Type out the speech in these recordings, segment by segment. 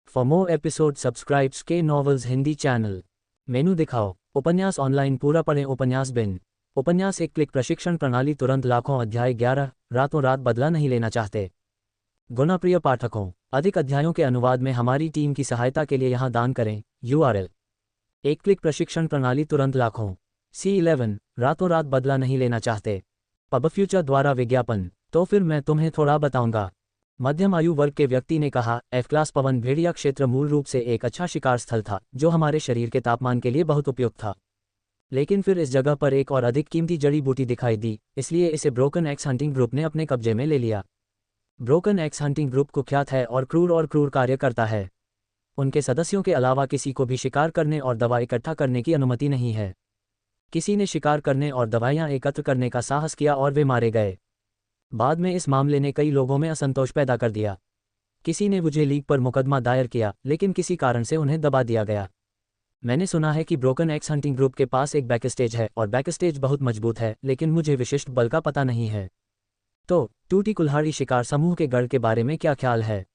For more episode subscribes के novels Hindi channel. मेनू दिखाओ। उपन्यास ऑनलाइन पूरा पढ़ें। उपन्यास बिन। उपन्यास एक क्लिक प्रशिक्षण प्रणाली तुरंत लाखों अध्याय 11 रातों रात बदला नहीं लेना चाहते। गुणप्रिय पाठकों, अधिक अध्यायों के अनुवाद में हमारी टीम की सहायता के लिए यहाँ दान करें। URL। एक क्लिक प्रशिक्षण प्रणाली तुरंत लाखों। C11 रातों रात बदला नहीं लेना चाहते। पब फ्यूचर द्वारा विज्ञापन। तो फिर मैं तुम्हें थोड़ा बताऊंगा। मध्यम आयु वर्ग के व्यक्ति ने कहा, F क्लास पवन भेड़िया क्षेत्र मूल रूप से एक अच्छा शिकार स्थल था जो हमारे शरीर के तापमान के लिए बहुत उपयुक्त था। लेकिन फिर इस जगह पर एक और अधिक कीमती जड़ी बूटी दिखाई दी, इसलिए इसे ब्रोकन एक्स हंटिंग ग्रुप ने अपने कब्जे में ले लिया। ब्रोकन एक्स हंटिंग ग्रुप कुख्यात है और क्रूर कार्य करता है। उनके सदस्यों के अलावा किसी को भी शिकार करने और दवा इकट्ठा करने की अनुमति नहीं है। किसी ने शिकार करने और दवाइयां एकत्र करने का साहस किया और वे मारे गए। बाद में इस मामले ने कई लोगों में असंतोष पैदा कर दिया। किसी ने मुझे लीग पर मुकदमा दायर किया, लेकिन किसी कारण से उन्हें दबा दिया गया। मैंने सुना है कि ब्रोकन एक्स हंटिंग ग्रुप के पास एक बैकस्टेज है और बैकस्टेज बहुत मजबूत है, लेकिन मुझे विशिष्ट बल का पता नहीं है। तो टूटी कुल्हाड़ी शिकार समूह के गढ़ के बारे में क्या ख्याल है?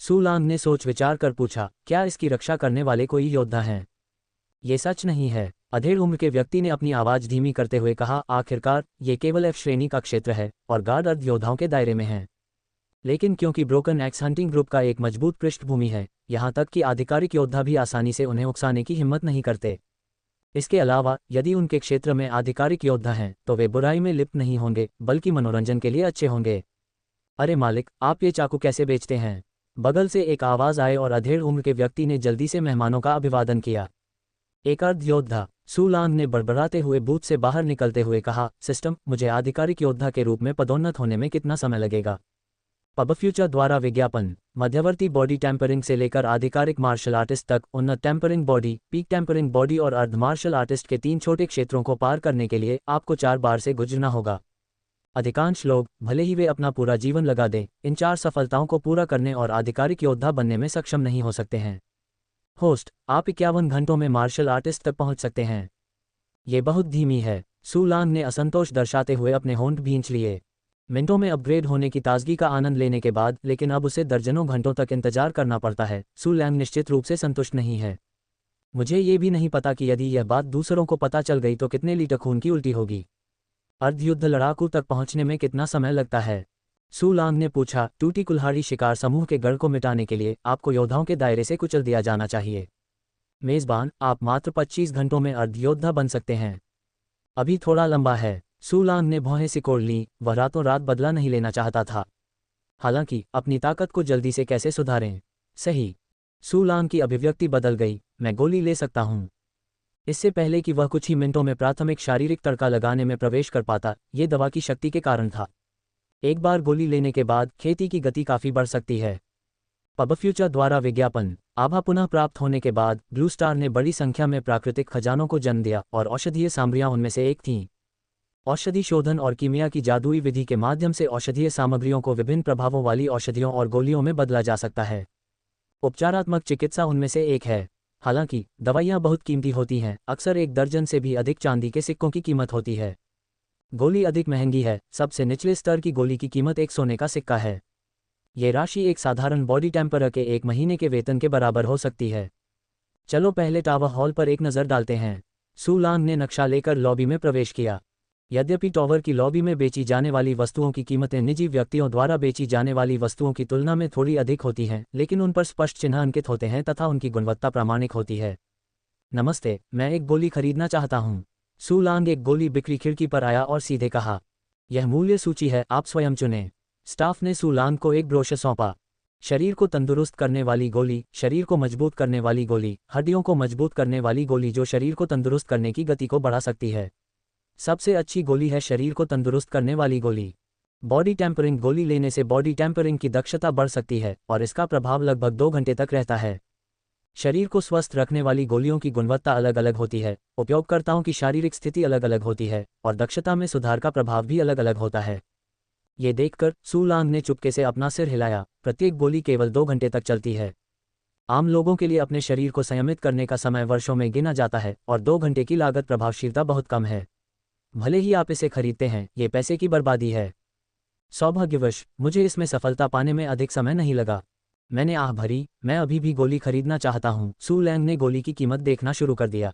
सू लांग ने सोच विचार कर पूछा, क्या इसकी रक्षा करने वाले कोई योद्धा हैं? ये सच नहीं है, अधेड़ उम्र के व्यक्ति ने अपनी आवाज धीमी करते हुए कहा। आखिरकार ये केवल F श्रेणी का क्षेत्र है और गार्ड अर्ध योद्धाओं के दायरे में है। लेकिन क्योंकि ब्रोकन एक्स हंटिंग ग्रुप का एक मजबूत पृष्ठभूमि है, यहाँ तक कि आधिकारिक योद्धा भी आसानी से उन्हें उकसाने की हिम्मत नहीं करते। इसके अलावा यदि उनके क्षेत्र में आधिकारिक योद्धा हैं तो वे बुराई में लिप्त नहीं होंगे, बल्कि मनोरंजन के लिए अच्छे होंगे। अरे मालिक, आप ये चाकू कैसे बेचते हैं? बगल से एक आवाज आए और अधेड़ उम्र के व्यक्ति ने जल्दी से मेहमानों का अभिवादन किया। एक अर्ध योद्धा। सू लांग ने बड़बड़ाते हुए बूथ से बाहर निकलते हुए कहा, सिस्टम, मुझे आधिकारिक योद्धा के रूप में पदोन्नत होने में कितना समय लगेगा? पब फ्यूचर द्वारा विज्ञापन। मध्यवर्ती बॉडी टेम्परिंग से लेकर आधिकारिक मार्शल आर्टिस्ट तक, उन्नत tempering body, peak tempering body और अर्ध मार्शल आर्टिस्ट के 3 छोटे क्षेत्रों को पार करने के लिए आपको 4 बार से गुजरना होगा। अधिकांश लोग, भले ही वे अपना पूरा जीवन लगा दें, इन 4 सफलताओं को पूरा करने और आधिकारिक योद्धा बनने में सक्षम नहीं हो सकते हैं। होस्ट, आप 51 घंटों में मार्शल आर्टिस्ट तक पहुंच सकते हैं। ये बहुत धीमी है। सू लांग ने असंतोष दर्शाते हुए अपने होंठ भींच लिए। मिनटों में अपग्रेड होने की ताजगी का आनंद लेने के बाद, लेकिन अब उसे दर्जनों घंटों तक इंतजार करना पड़ता है। सू लांग निश्चित रूप से संतुष्ट नहीं है। मुझे ये भी नहीं पता कि यदि यह बात दूसरों को पता चल गई तो कितने लीटर खून की उल्टी होगी। अर्धयुद्ध लड़ाकू तक पहुंचने में कितना समय लगता है? सू लांग ने पूछा। टूटी कुल्हाड़ी शिकार समूह के गढ़ को मिटाने के लिए आपको योद्धाओं के दायरे से कुचल दिया जाना चाहिए। मेजबान, आप मात्र 25 घंटों में अर्ध योद्धा बन सकते हैं। अभी थोड़ा लंबा है। सू लांग ने भौहें सिकोड़ लीं। वह रातों रात बदला नहीं लेना चाहता था। हालांकि अपनी ताकत को जल्दी से कैसे सुधारें? सही। सू लांग की अभिव्यक्ति बदल गई। मैं गोली ले सकता हूं। इससे पहले कि वह कुछ ही मिनटों में प्राथमिक शारीरिक तड़का लगाने में प्रवेश कर पाता, ये दवा की शक्ति के कारण था। एक बार गोली लेने के बाद खेती की गति काफी बढ़ सकती है। पब फ्यूचर द्वारा विज्ञापन। आभा पुनः प्राप्त होने के बाद ब्लू स्टार ने बड़ी संख्या में प्राकृतिक खजानों को जन्म दिया और औषधीय सामग्रियां उनमें से एक थीं। औषधि शोधन और कीमिया की जादुई विधि के माध्यम से औषधीय सामग्रियों को विभिन्न प्रभावों वाली औषधियों और गोलियों में बदला जा सकता है। उपचारात्मक चिकित्सा उनमें से एक है। हालांकि दवाइयां बहुत कीमती होती हैं, अक्सर 1 दर्जन से भी अधिक चांदी के सिक्कों की कीमत होती है। गोली अधिक महंगी है। सबसे निचले स्तर की गोली की कीमत एक सोने का सिक्का है। ये राशि एक साधारण बॉडी टेम्परर के 1 महीने के वेतन के बराबर हो सकती है। चलो पहले टावर हॉल पर एक नज़र डालते हैं। सू लांग ने नक्शा लेकर लॉबी में प्रवेश किया। यद्यपि टावर की लॉबी में बेची जाने वाली वस्तुओं की कीमतें निजी व्यक्तियों द्वारा बेची जाने वाली वस्तुओं की तुलना में थोड़ी अधिक होती हैं, लेकिन उन पर स्पष्ट चिन्ह अंकित होते हैं तथा उनकी गुणवत्ता प्रामाणिक होती है। नमस्ते, मैं एक गोली खरीदना चाहता हूँ। सू लांग एक गोली बिक्री खिड़की पर आया और सीधे कहा, यह मूल्य सूची है, आप स्वयं चुनें। स्टाफ ने सू लांग को एक ब्रोशर सौंपा। शरीर को तंदुरुस्त करने वाली गोली, शरीर को मजबूत करने वाली गोली, हड्डियों को मजबूत करने वाली गोली जो शरीर को तंदुरुस्त करने की गति को बढ़ा सकती है। सबसे अच्छी गोली है शरीर को तंदुरुस्त करने वाली गोली। बॉडी टेम्परिंग गोली लेने से बॉडी टेम्परिंग की दक्षता बढ़ सकती है और इसका प्रभाव लगभग 2 घंटे तक रहता है। शरीर को स्वस्थ रखने वाली गोलियों की गुणवत्ता अलग अलग होती है, उपयोगकर्ताओं की शारीरिक स्थिति अलग अलग होती है और दक्षता में सुधार का प्रभाव भी अलग अलग होता है। ये देखकर सू लांग ने चुपके से अपना सिर हिलाया। प्रत्येक गोली केवल 2 घंटे तक चलती है। आम लोगों के लिए अपने शरीर को संयमित करने का समय वर्षों में गिना जाता है और 2 घंटे की लागत प्रभावशीलता बहुत कम है। भले ही आप इसे खरीदते हैं, ये पैसे की बर्बादी है। सौभाग्यवश मुझे इसमें सफलता पाने में अधिक समय नहीं लगा। मैंने आह भरी, मैं अभी भी गोली खरीदना चाहता हूँ। सू लैंग ने गोली की कीमत देखना शुरू कर दिया।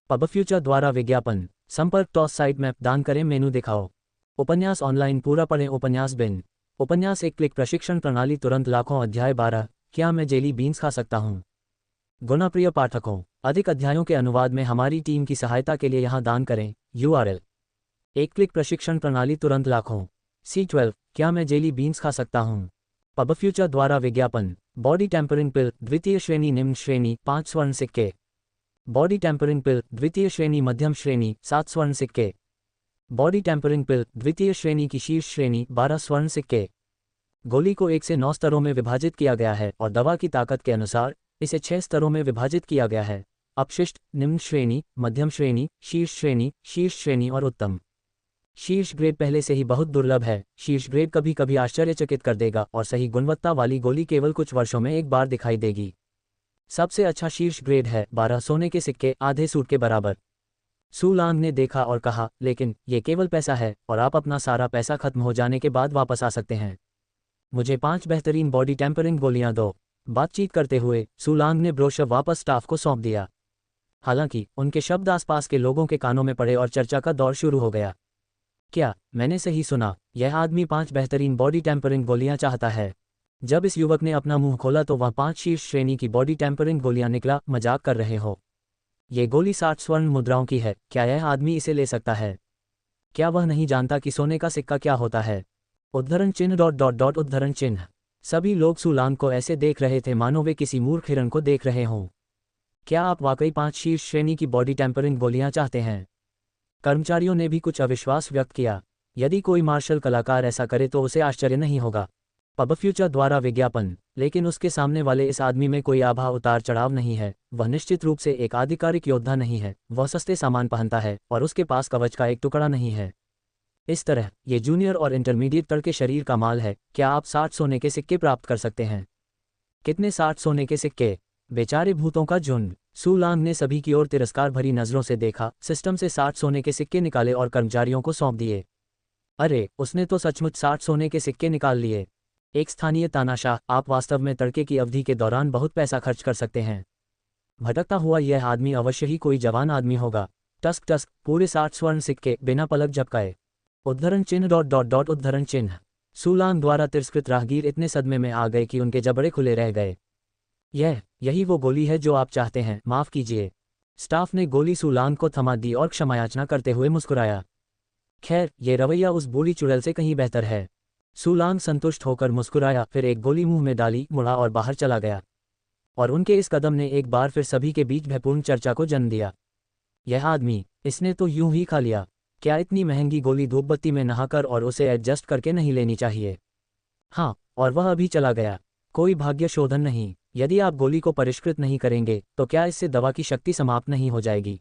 पब फ्यूचर द्वारा विज्ञापन। संपर्क टॉस साइट मैप दान करें मेनू दिखाओ। उपन्यास ऑनलाइन पूरा पढ़ें। उपन्यास बिन। उपन्यास एक क्लिक प्रशिक्षण प्रणाली तुरंत लाखों। अध्याय 12। क्या मैं जेली बीन्स खा सकता हूँ? गुणप्रिय पाठकों, अधिक अध्यायों के अनुवाद में हमारी टीम की सहायता के लिए यहाँ दान करें। URL। एक क्लिक प्रशिक्षण प्रणाली तुरंत लाखों। C12। क्या मैं जेली बीन्स खा सकता हूँ? पब फ्यूचर द्वारा विज्ञापन। बॉडी टेम्परिंग पिल द्वितीय श्रेणी निम्न श्रेणी 5 स्वर्ण सिक्के। बॉडी टेम्परिंग पिल द्वितीय श्रेणी मध्यम श्रेणी 7 स्वर्ण सिक्के। बॉडी टेम्परिंग पिल द्वितीय श्रेणी की शीर्ष श्रेणी 12 स्वर्ण सिक्के। गोली को 1 से 9 स्तरों में विभाजित किया गया है और दवा की ताकत के अनुसार इसे 6 स्तरों में विभाजित किया गया है। अपशिष्ट, निम्न श्रेणी, मध्यम श्रेणी, शीर्ष श्रेणी और उत्तम। शीर्ष ग्रेड पहले से ही बहुत दुर्लभ है। शीर्ष ग्रेड कभी कभी आश्चर्यचकित कर देगा और सही गुणवत्ता वाली गोली केवल कुछ वर्षों में एक बार दिखाई देगी। सबसे अच्छा शीर्ष ग्रेड है 12 सोने के सिक्के, आधे सूट के बराबर। सू लांग ने देखा और कहा, लेकिन ये केवल पैसा है और आप अपना सारा पैसा खत्म हो जाने के बाद वापस आ सकते हैं। मुझे 5 बेहतरीन बॉडी टेम्परिंग गोलियां दो। बातचीत करते हुए सू लांग ने ब्रोशर वापस स्टाफ को सौंप दिया। हालांकि उनके शब्द आसपास के लोगों के कानों में पड़े और चर्चा का दौर शुरू हो गया। क्या मैंने सही सुना? यह आदमी 5 बेहतरीन बॉडी टेम्परिंग गोलियां चाहता है। जब इस युवक ने अपना मुंह खोला तो वह 5 शीर्ष श्रेणी की बॉडी टेम्परिंग गोलियां निकला। मजाक कर रहे हो? ये गोली 60 स्वर्ण मुद्राओं की है। क्या यह आदमी इसे ले सकता है? क्या वह नहीं जानता कि सोने का सिक्का क्या होता है? उद्धरण चिन्ह उद्धरण चिन्ह। सभी लोग सू लांग को ऐसे देख रहे थे मानो वे किसी मूर्ख हिरण को देख रहे हों। क्या आप वाकई 5 शीर्ष श्रेणी की बॉडी टेम्परिंग गोलियां चाहते हैं? कर्मचारियों ने भी कुछ अविश्वास व्यक्त किया। यदि कोई मार्शल कलाकार ऐसा करे तो उसे आश्चर्य नहीं होगा। पब फ्यूचर द्वारा विज्ञापन। लेकिन उसके सामने वाले इस आदमी में कोई आभा उतार चढ़ाव नहीं है। वह निश्चित रूप से एक आधिकारिक योद्धा नहीं है। वह सस्ते सामान पहनता है और उसके पास कवच का एक टुकड़ा नहीं है। इस तरह ये जूनियर और इंटरमीडिएट तक के शरीर का माल है। क्या आप 60 सोने के सिक्के प्राप्त कर सकते हैं? कितने 60 सोने के सिक्के? बेचारे भूतों का झुंड। सू लांग ने सभी की ओर तिरस्कार भरी नजरों से देखा, सिस्टम से 60 सोने के सिक्के निकाले और कर्मचारियों को सौंप दिए। अरे, उसने तो सचमुच 60 सोने के सिक्के निकाल लिए। एक स्थानीय तानाशाह, आप वास्तव में तड़के की अवधि के दौरान बहुत पैसा खर्च कर सकते हैं। भटकता हुआ यह आदमी अवश्य ही कोई जवान आदमी होगा। टस्क पूरे 60 स्वर्ण सिक्के बिना पलक झपकाए। उद्धरण चिन्ह उद्धरण चिन्ह। सू लांग द्वारा तिरस्कृत राहगीर इतने सदमे में आ गए कि उनके जबड़े खुले रह गए। यही वो गोली है जो आप चाहते हैं? माफ कीजिए। स्टाफ ने गोली सू लांग को थमा दी और क्षमायाचना करते हुए मुस्कुराया। खैर, ये रवैया उस बूढ़ी चुड़ैल से कहीं बेहतर है। सू लांग संतुष्ट होकर मुस्कुराया, फिर एक गोली मुंह में डाली, मुड़ा और बाहर चला गया। और उनके इस कदम ने एक बार फिर सभी के बीच भयपूर्ण चर्चा को जन्म दिया। यह आदमी, इसने तो यूं ही खा लिया। क्या इतनी महंगी गोली धूपबत्ती में नहाकर और उसे एडजस्ट करके नहीं लेनी चाहिए? हाँ, और वह अभी चला गया। कोई भाग्य शोधन नहीं। यदि आप गोली को परिष्कृत नहीं करेंगे तो क्या इससे दवा की शक्ति समाप्त नहीं हो जाएगी?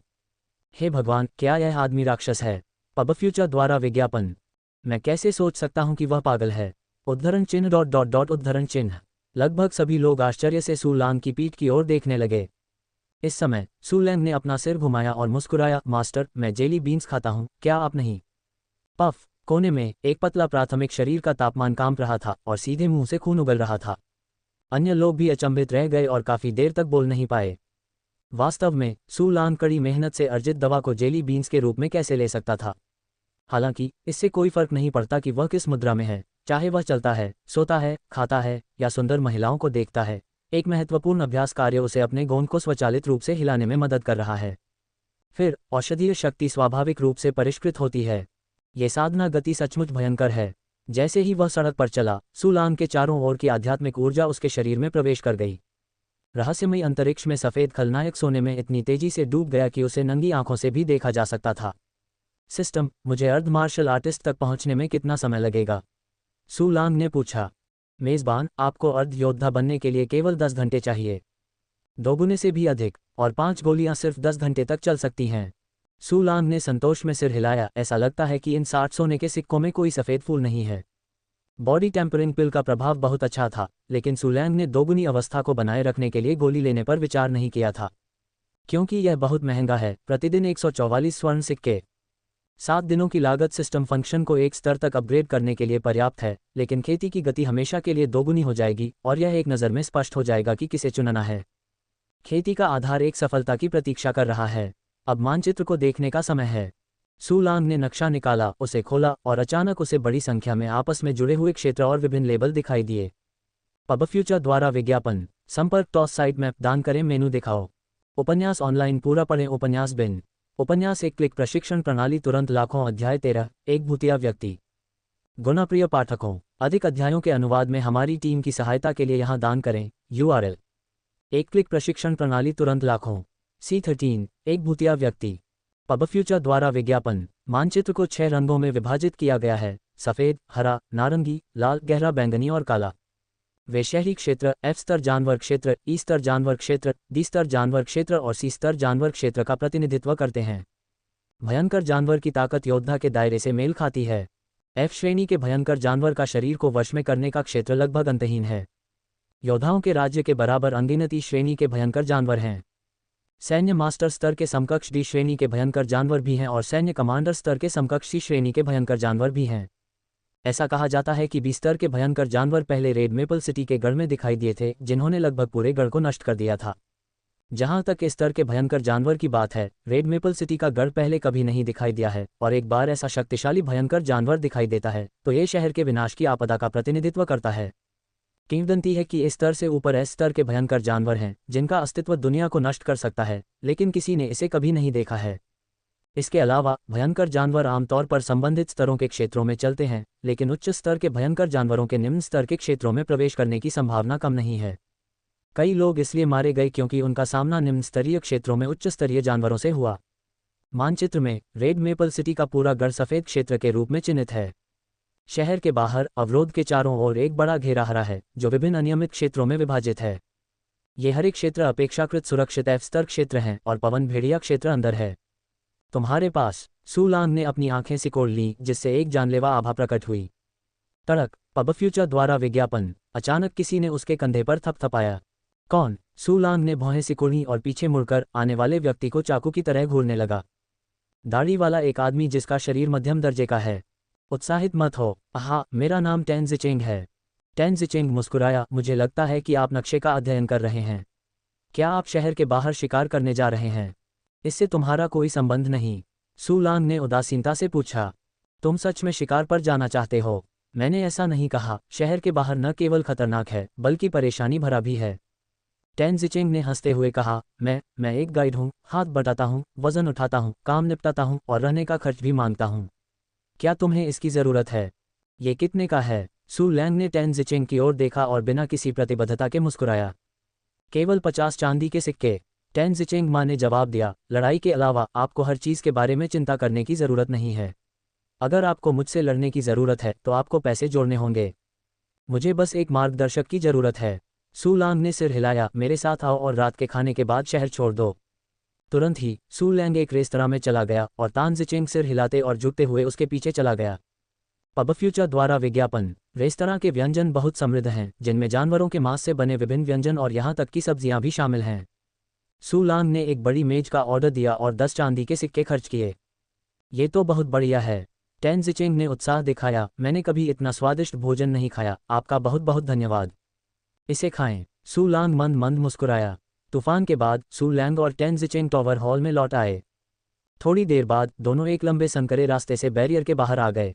हे भगवान, क्या यह आदमी राक्षस है? पब फ्यूचर द्वारा विज्ञापन। मैं कैसे सोच सकता हूं कि वह पागल है? उद्धरण चिन्ह उद्धरण चिन्ह। लगभग सभी लोग आश्चर्य से सू लांग की पीठ की ओर देखने लगे। इस समय सू लैंग ने अपना सिर घुमाया और मुस्कुराया, मास्टर, मैं जेली बीन्स खाता हूं, क्या आप नहीं? पफ। कोने में एक पतला प्राथमिक शरीर का तापमान कांप रहा था और सीधे मुंह से खून उगल रहा था। अन्य लोग भी अचंभित रह गए और काफी देर तक बोल नहीं पाए। वास्तव में सू लांग कड़ी मेहनत से अर्जित दवा को जेली बीन्स के रूप में कैसे ले सकता था? हालांकि इससे कोई फर्क नहीं पड़ता कि वह किस मुद्रा में है, चाहे वह चलता है, सोता है, खाता है या सुंदर महिलाओं को देखता है। एक महत्वपूर्ण अभ्यास कार्य उसे अपने गोंद को स्वचालित रूप से हिलाने में मदद कर रहा है। फिर औषधीय शक्ति स्वाभाविक रूप से परिष्कृत होती है। ये साधना गति सचमुच भयंकर है। जैसे ही वह सड़क पर चला, सू लांग के चारों ओर की आध्यात्मिक ऊर्जा उसके शरीर में प्रवेश कर गई। रहस्यमयी अंतरिक्ष में सफेद खलनायक सोने में इतनी तेजी से डूब गया कि उसे नंगी आंखों से भी देखा जा सकता था। सिस्टम, मुझे अर्ध मार्शल आर्टिस्ट तक पहुंचने में कितना समय लगेगा? सू लांग ने पूछा। मेजबान, आपको अर्ध योद्धा बनने के लिए केवल 10 घंटे चाहिए। दोगुने से भी अधिक, और 5 गोलियां सिर्फ 10 घंटे तक चल सकती हैं। सू लांग ने संतोष में सिर हिलाया, ऐसा लगता है कि इन 60 सोने के सिक्कों में कोई सफ़ेद फूल नहीं है। बॉडी टेम्परिंग पिल का प्रभाव बहुत अच्छा था, लेकिन सू लैंग ने दोगुनी अवस्था को बनाए रखने के लिए गोली लेने पर विचार नहीं किया था, क्योंकि यह बहुत महंगा है। प्रतिदिन 144 स्वर्ण सिक्के। 7 दिनों की लागत सिस्टम फंक्शन को एक स्तर तक अपग्रेड करने के लिए पर्याप्त है, लेकिन खेती की गति हमेशा के लिए दोगुनी हो जाएगी और यह एक नज़र में स्पष्ट हो जाएगा कि किसे चुनना है। खेती का आधार एक सफलता की प्रतीक्षा कर रहा है। अब मानचित्र को देखने का समय है। सू लांग ने नक्शा निकाला, उसे खोला और अचानक उसे बड़ी संख्या में आपस में जुड़े हुए क्षेत्र और विभिन्न लेबल दिखाई दिए। पब फ्यूचर द्वारा विज्ञापन, संपर्क टॉस साइट मैप, दान करें, मेनू दिखाओ। उपन्यास ऑनलाइन पूरा पढ़ें। उपन्यास बिन उपन्यास एक क्लिक प्रशिक्षण प्रणाली तुरंत लाखों। अध्याय 13, एक भूतिया व्यक्ति। गुणप्रिय पाठकों, अधिक अध्यायों के अनुवाद में हमारी टीम की सहायता के लिए यहाँ दान करें। URL: एक क्लिक प्रशिक्षण प्रणाली तुरंत लाखों। C13, एक भूतिया व्यक्ति। पब फ्यूचर द्वारा विज्ञापन। मानचित्र को 6 रंगों में विभाजित किया गया है: सफ़ेद, हरा, नारंगी, लाल, गहरा बैंगनी और काला। वे शहरी क्षेत्र, F स्तर जानवर क्षेत्र, E स्तर जानवर क्षेत्र, D स्तर जानवर क्षेत्र और C स्तर जानवर क्षेत्र का प्रतिनिधित्व करते हैं। भयंकर जानवर की ताकत योद्धा के दायरे से मेल खाती है। F श्रेणी के भयंकर जानवर का शरीर को वश में करने का क्षेत्र लगभग अंतहीन है। योद्धाओं के राज्य के बराबर अनगिनती श्रेणी के भयंकर जानवर हैं। सैन्य मास्टर स्तर के समकक्ष D श्रेणी के भयंकर जानवर भी हैं और सैन्य कमांडर स्तर के समकक्ष C श्रेणी के भयंकर जानवर भी हैं। ऐसा कहा जाता है कि B स्तर के भयंकर जानवर पहले रेड मेपल सिटी के गढ़ में दिखाई दिए थे, जिन्होंने लगभग पूरे गढ़ को नष्ट कर दिया था। जहां तक इस स्तर के भयंकर जानवर की बात है, रेड मेपल सिटी का गढ़ पहले कभी नहीं दिखाई दिया है, और एक बार ऐसा शक्तिशाली भयंकर जानवर दिखाई देता है तो ये शहर के विनाश की आपदा का प्रतिनिधित्व करता है। किंवदंती है कि इस स्तर से ऊपर S स्तर के भयंकर जानवर हैं, जिनका अस्तित्व दुनिया को नष्ट कर सकता है, लेकिन किसी ने इसे कभी नहीं देखा है। इसके अलावा भयंकर जानवर आमतौर पर संबंधित स्तरों के क्षेत्रों में चलते हैं, लेकिन उच्च स्तर के भयंकर जानवरों के निम्न स्तर के क्षेत्रों में प्रवेश करने की संभावना कम नहीं है। कई लोग इसलिए मारे गए क्योंकि उनका सामना निम्न स्तरीय क्षेत्रों में उच्च स्तरीय जानवरों से हुआ। मानचित्र में रेड मेपल सिटी का पूरा गढ़ सफ़ेद क्षेत्र के रूप में चिन्हित है। शहर के बाहर अवरोध के चारों ओर एक बड़ा घेरा हरा है, जो विभिन्न अनियमित क्षेत्रों में विभाजित है। ये हरे क्षेत्र अपेक्षाकृत सुरक्षित F स्तर क्षेत्र हैं और पवन भेड़िया क्षेत्र अंदर है। तुम्हारे पास। सू लांग ने अपनी आंखें सिकोड़ लीं, जिससे एक जानलेवा आभा प्रकट हुई। तड़क। पब फ्यूचर द्वारा विज्ञापन। अचानक किसी ने उसके कंधे पर थपथपाया। कौन? सू लांग ने भौहें सिकोड़ी और पीछे मुड़कर आने वाले व्यक्ति को चाकू की तरह घूरने लगा। दाढ़ी वाला एक आदमी जिसका शरीर मध्यम दर्जे का है। उत्साहित मत हो। आहा, मेरा नाम टेन जिचेंग है। टेन जिचेंग मुस्कुराया। मुझे लगता है कि आप नक्शे का अध्ययन कर रहे हैं। क्या आप शहर के बाहर शिकार करने जा रहे हैं? इससे तुम्हारा कोई संबंध नहीं। सू लांग ने उदासीनता से पूछा। तुम सच में शिकार पर जाना चाहते हो? मैंने ऐसा नहीं कहा। शहर के बाहर न केवल खतरनाक है, बल्कि परेशानी भरा भी है। टेन जिचेंग ने हंसते हुए कहा, मैं एक गाइड हूँ, हाथ बटाता हूँ, वजन उठाता हूँ, काम निपटाता हूँ और रहने का खर्च भी मांगता हूँ। क्या तुम्हें इसकी ज़रूरत है? ये कितने का है? सू लैंग ने टेन जिचेंग की ओर देखा और बिना किसी प्रतिबद्धता के मुस्कुराया। केवल 50 चांदी के सिक्के। टेन जिचेंग माँ ने जवाब दिया। लड़ाई के अलावा आपको हर चीज़ के बारे में चिंता करने की ज़रूरत नहीं है। अगर आपको मुझसे लड़ने की ज़रूरत है तो आपको पैसे जोड़ने होंगे। मुझे बस एक मार्गदर्शक की ज़रूरत है। सू लांग ने सिर हिलाया। मेरे साथ आओ और रात के खाने के बाद शहर छोड़ दो। तुरंत ही सू लैंग एक रेस्तरां में चला गया और तान जिचेंग सिर हिलाते और झुकते हुए उसके पीछे चला गया। पब फ्यूचर द्वारा विज्ञापन। रेस्तरां के व्यंजन बहुत समृद्ध हैं, जिनमें जानवरों के मांस से बने विभिन्न व्यंजन और यहाँ तक कि सब्जियां भी शामिल हैं। सू लांग ने एक बड़ी मेज का ऑर्डर दिया और 10 चांदी के सिक्के खर्च किए। ये तो बहुत बढ़िया है। टेन जिचेंग ने उत्साह दिखाया। मैंने कभी इतना स्वादिष्ट भोजन नहीं खाया। आपका बहुत बहुत धन्यवाद। इसे खाएं। सू लांग मंद मंद मुस्कुराया। तूफान के बाद सू लैंग और टेन जिचेंग टॉवर हॉल में लौट आए। थोड़ी देर बाद दोनों एक लंबे संकरे रास्ते से बैरियर के बाहर आ गए।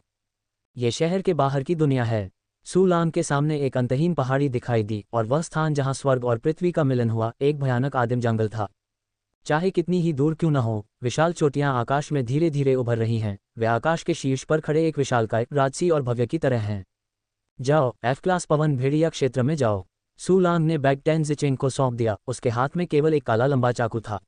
ये शहर के बाहर की दुनिया है। सू लांग के सामने एक अंतहीन पहाड़ी दिखाई दी और वह स्थान जहां स्वर्ग और पृथ्वी का मिलन हुआ एक भयानक आदिम जंगल था। चाहे कितनी ही दूर क्यों न हो, विशाल चोटियां आकाश में धीरे धीरे उभर रही हैं। वे आकाश के शीर्ष पर खड़े एक विशालकाय, राजसी और भव्य की तरह हैं। जाओ, F क्लास पवन भेड़िया क्षेत्र में जाओ। सू लांग ने बैग टेन जिचेंग को सौंप दिया। उसके हाथ में केवल एक काला लंबा चाकू था।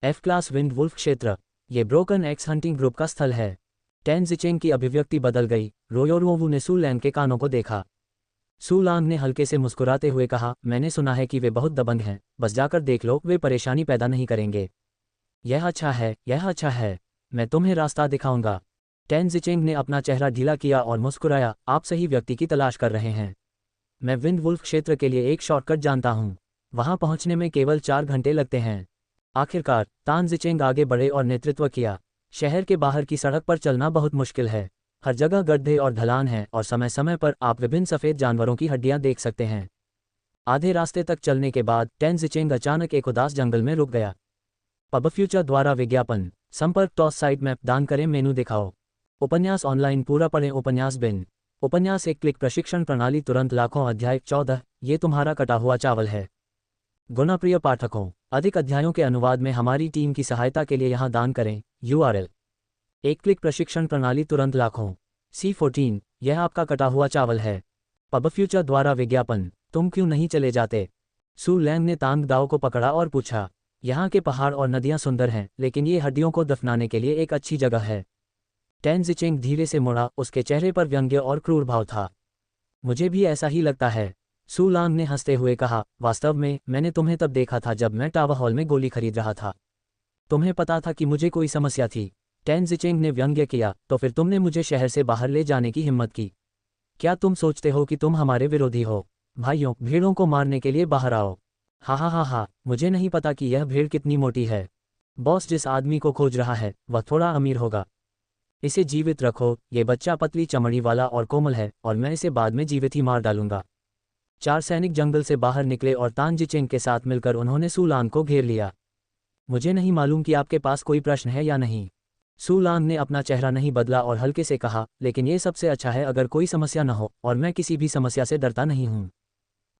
F क्लास विंड वुल्फ क्षेत्र। ये ब्रोकन एक्स हंटिंग ग्रुप का स्थल है। टेन जिचेंग की अभिव्यक्ति बदल गई। रोयोरोवू ने सू लैंग के कानों को देखा। सू लांग ने हल्के से मुस्कुराते हुए कहा, मैंने सुना है कि वे बहुत दबंग हैं, बस जाकर देख लो, वे परेशानी पैदा नहीं करेंगे। यह अच्छा है, यह अच्छा है। मैं तुम्हें रास्ता दिखाऊंगा। टेन जिचेंग ने अपना चेहरा ढीला किया और मुस्कुराया। आप सही व्यक्ति की तलाश कर रहे हैं। मैं विंड वुल्फ क्षेत्र के लिए एक शॉर्टकट जानता हूँ। वहां पहुंचने में केवल 4 घंटे लगते हैं। आखिरकार तान जिचेंग आगे बढ़े और नेतृत्व किया। शहर के बाहर की सड़क पर चलना बहुत मुश्किल है। हर जगह गड्ढे और ढलान हैं और समय समय पर आप विभिन्न सफ़ेद जानवरों की हड्डियां देख सकते हैं। आधे रास्ते तक चलने के बाद टेन जिचिंग अचानक एक उदास जंगल में रुक गया। पब फ्यूचर द्वारा विज्ञापन। संपर्क टॉस साइट मैप दान करें मेनू दिखाओ। उपन्यास ऑनलाइन पूरा पढ़ें। उपन्यास बिन। उपन्यास एक क्लिक प्रशिक्षण प्रणाली तुरंत लाखों। अध्याय 14 ये तुम्हारा कटा हुआ चावल है। गुणप्रिय पाठकों, अधिक अध्यायों के अनुवाद में हमारी टीम की सहायता के लिए यहाँ दान करें। URL। एक क्लिक प्रशिक्षण प्रणाली तुरंत लाखों। C14 यह आपका कटा हुआ चावल है। पब फ्यूचर द्वारा विज्ञापन। तुम क्यों नहीं चले जाते? सू लैंग ने तांग दाओ को पकड़ा और पूछा। यहाँ के पहाड़ और नदियाँ सुंदर हैं, लेकिन ये हड्डियों को दफनाने के लिए एक अच्छी जगह है। टेन जिचिंग धीरे से मुड़ा, उसके चेहरे पर व्यंग्य और क्रूर भाव था। मुझे भी ऐसा ही लगता है, सू लांग ने हंसते हुए कहा। वास्तव में मैंने तुम्हें तब देखा था जब मैं टावर हॉल में गोली खरीद रहा था। तुम्हें पता था कि मुझे कोई समस्या थी। टेन जिचिंग ने व्यंग्य किया। तो फिर तुमने मुझे शहर से बाहर ले जाने की हिम्मत की। क्या तुम सोचते हो कि तुम हमारे विरोधी हो? भाइयों, भेड़ों को मारने के लिए बाहर आओ। हा हा हा हा, मुझे नहीं पता कि यह भेड़ कितनी मोटी है। बॉस जिस आदमी को खोज रहा है वह थोड़ा अमीर होगा। इसे जीवित रखो, ये बच्चा पतली चमड़ी वाला और कोमल है और मैं इसे बाद में जीवित ही मार डालूंगा। 4 सैनिक जंगल से बाहर निकले और तान जिचिंग के साथ मिलकर उन्होंने सू लांग को घेर लिया। मुझे नहीं मालूम कि आपके पास कोई प्रश्न है या नहीं। सू लांग ने अपना चेहरा नहीं बदला और हल्के से कहा, लेकिन ये सबसे अच्छा है अगर कोई समस्या न हो, और मैं किसी भी समस्या से डरता नहीं हूँ।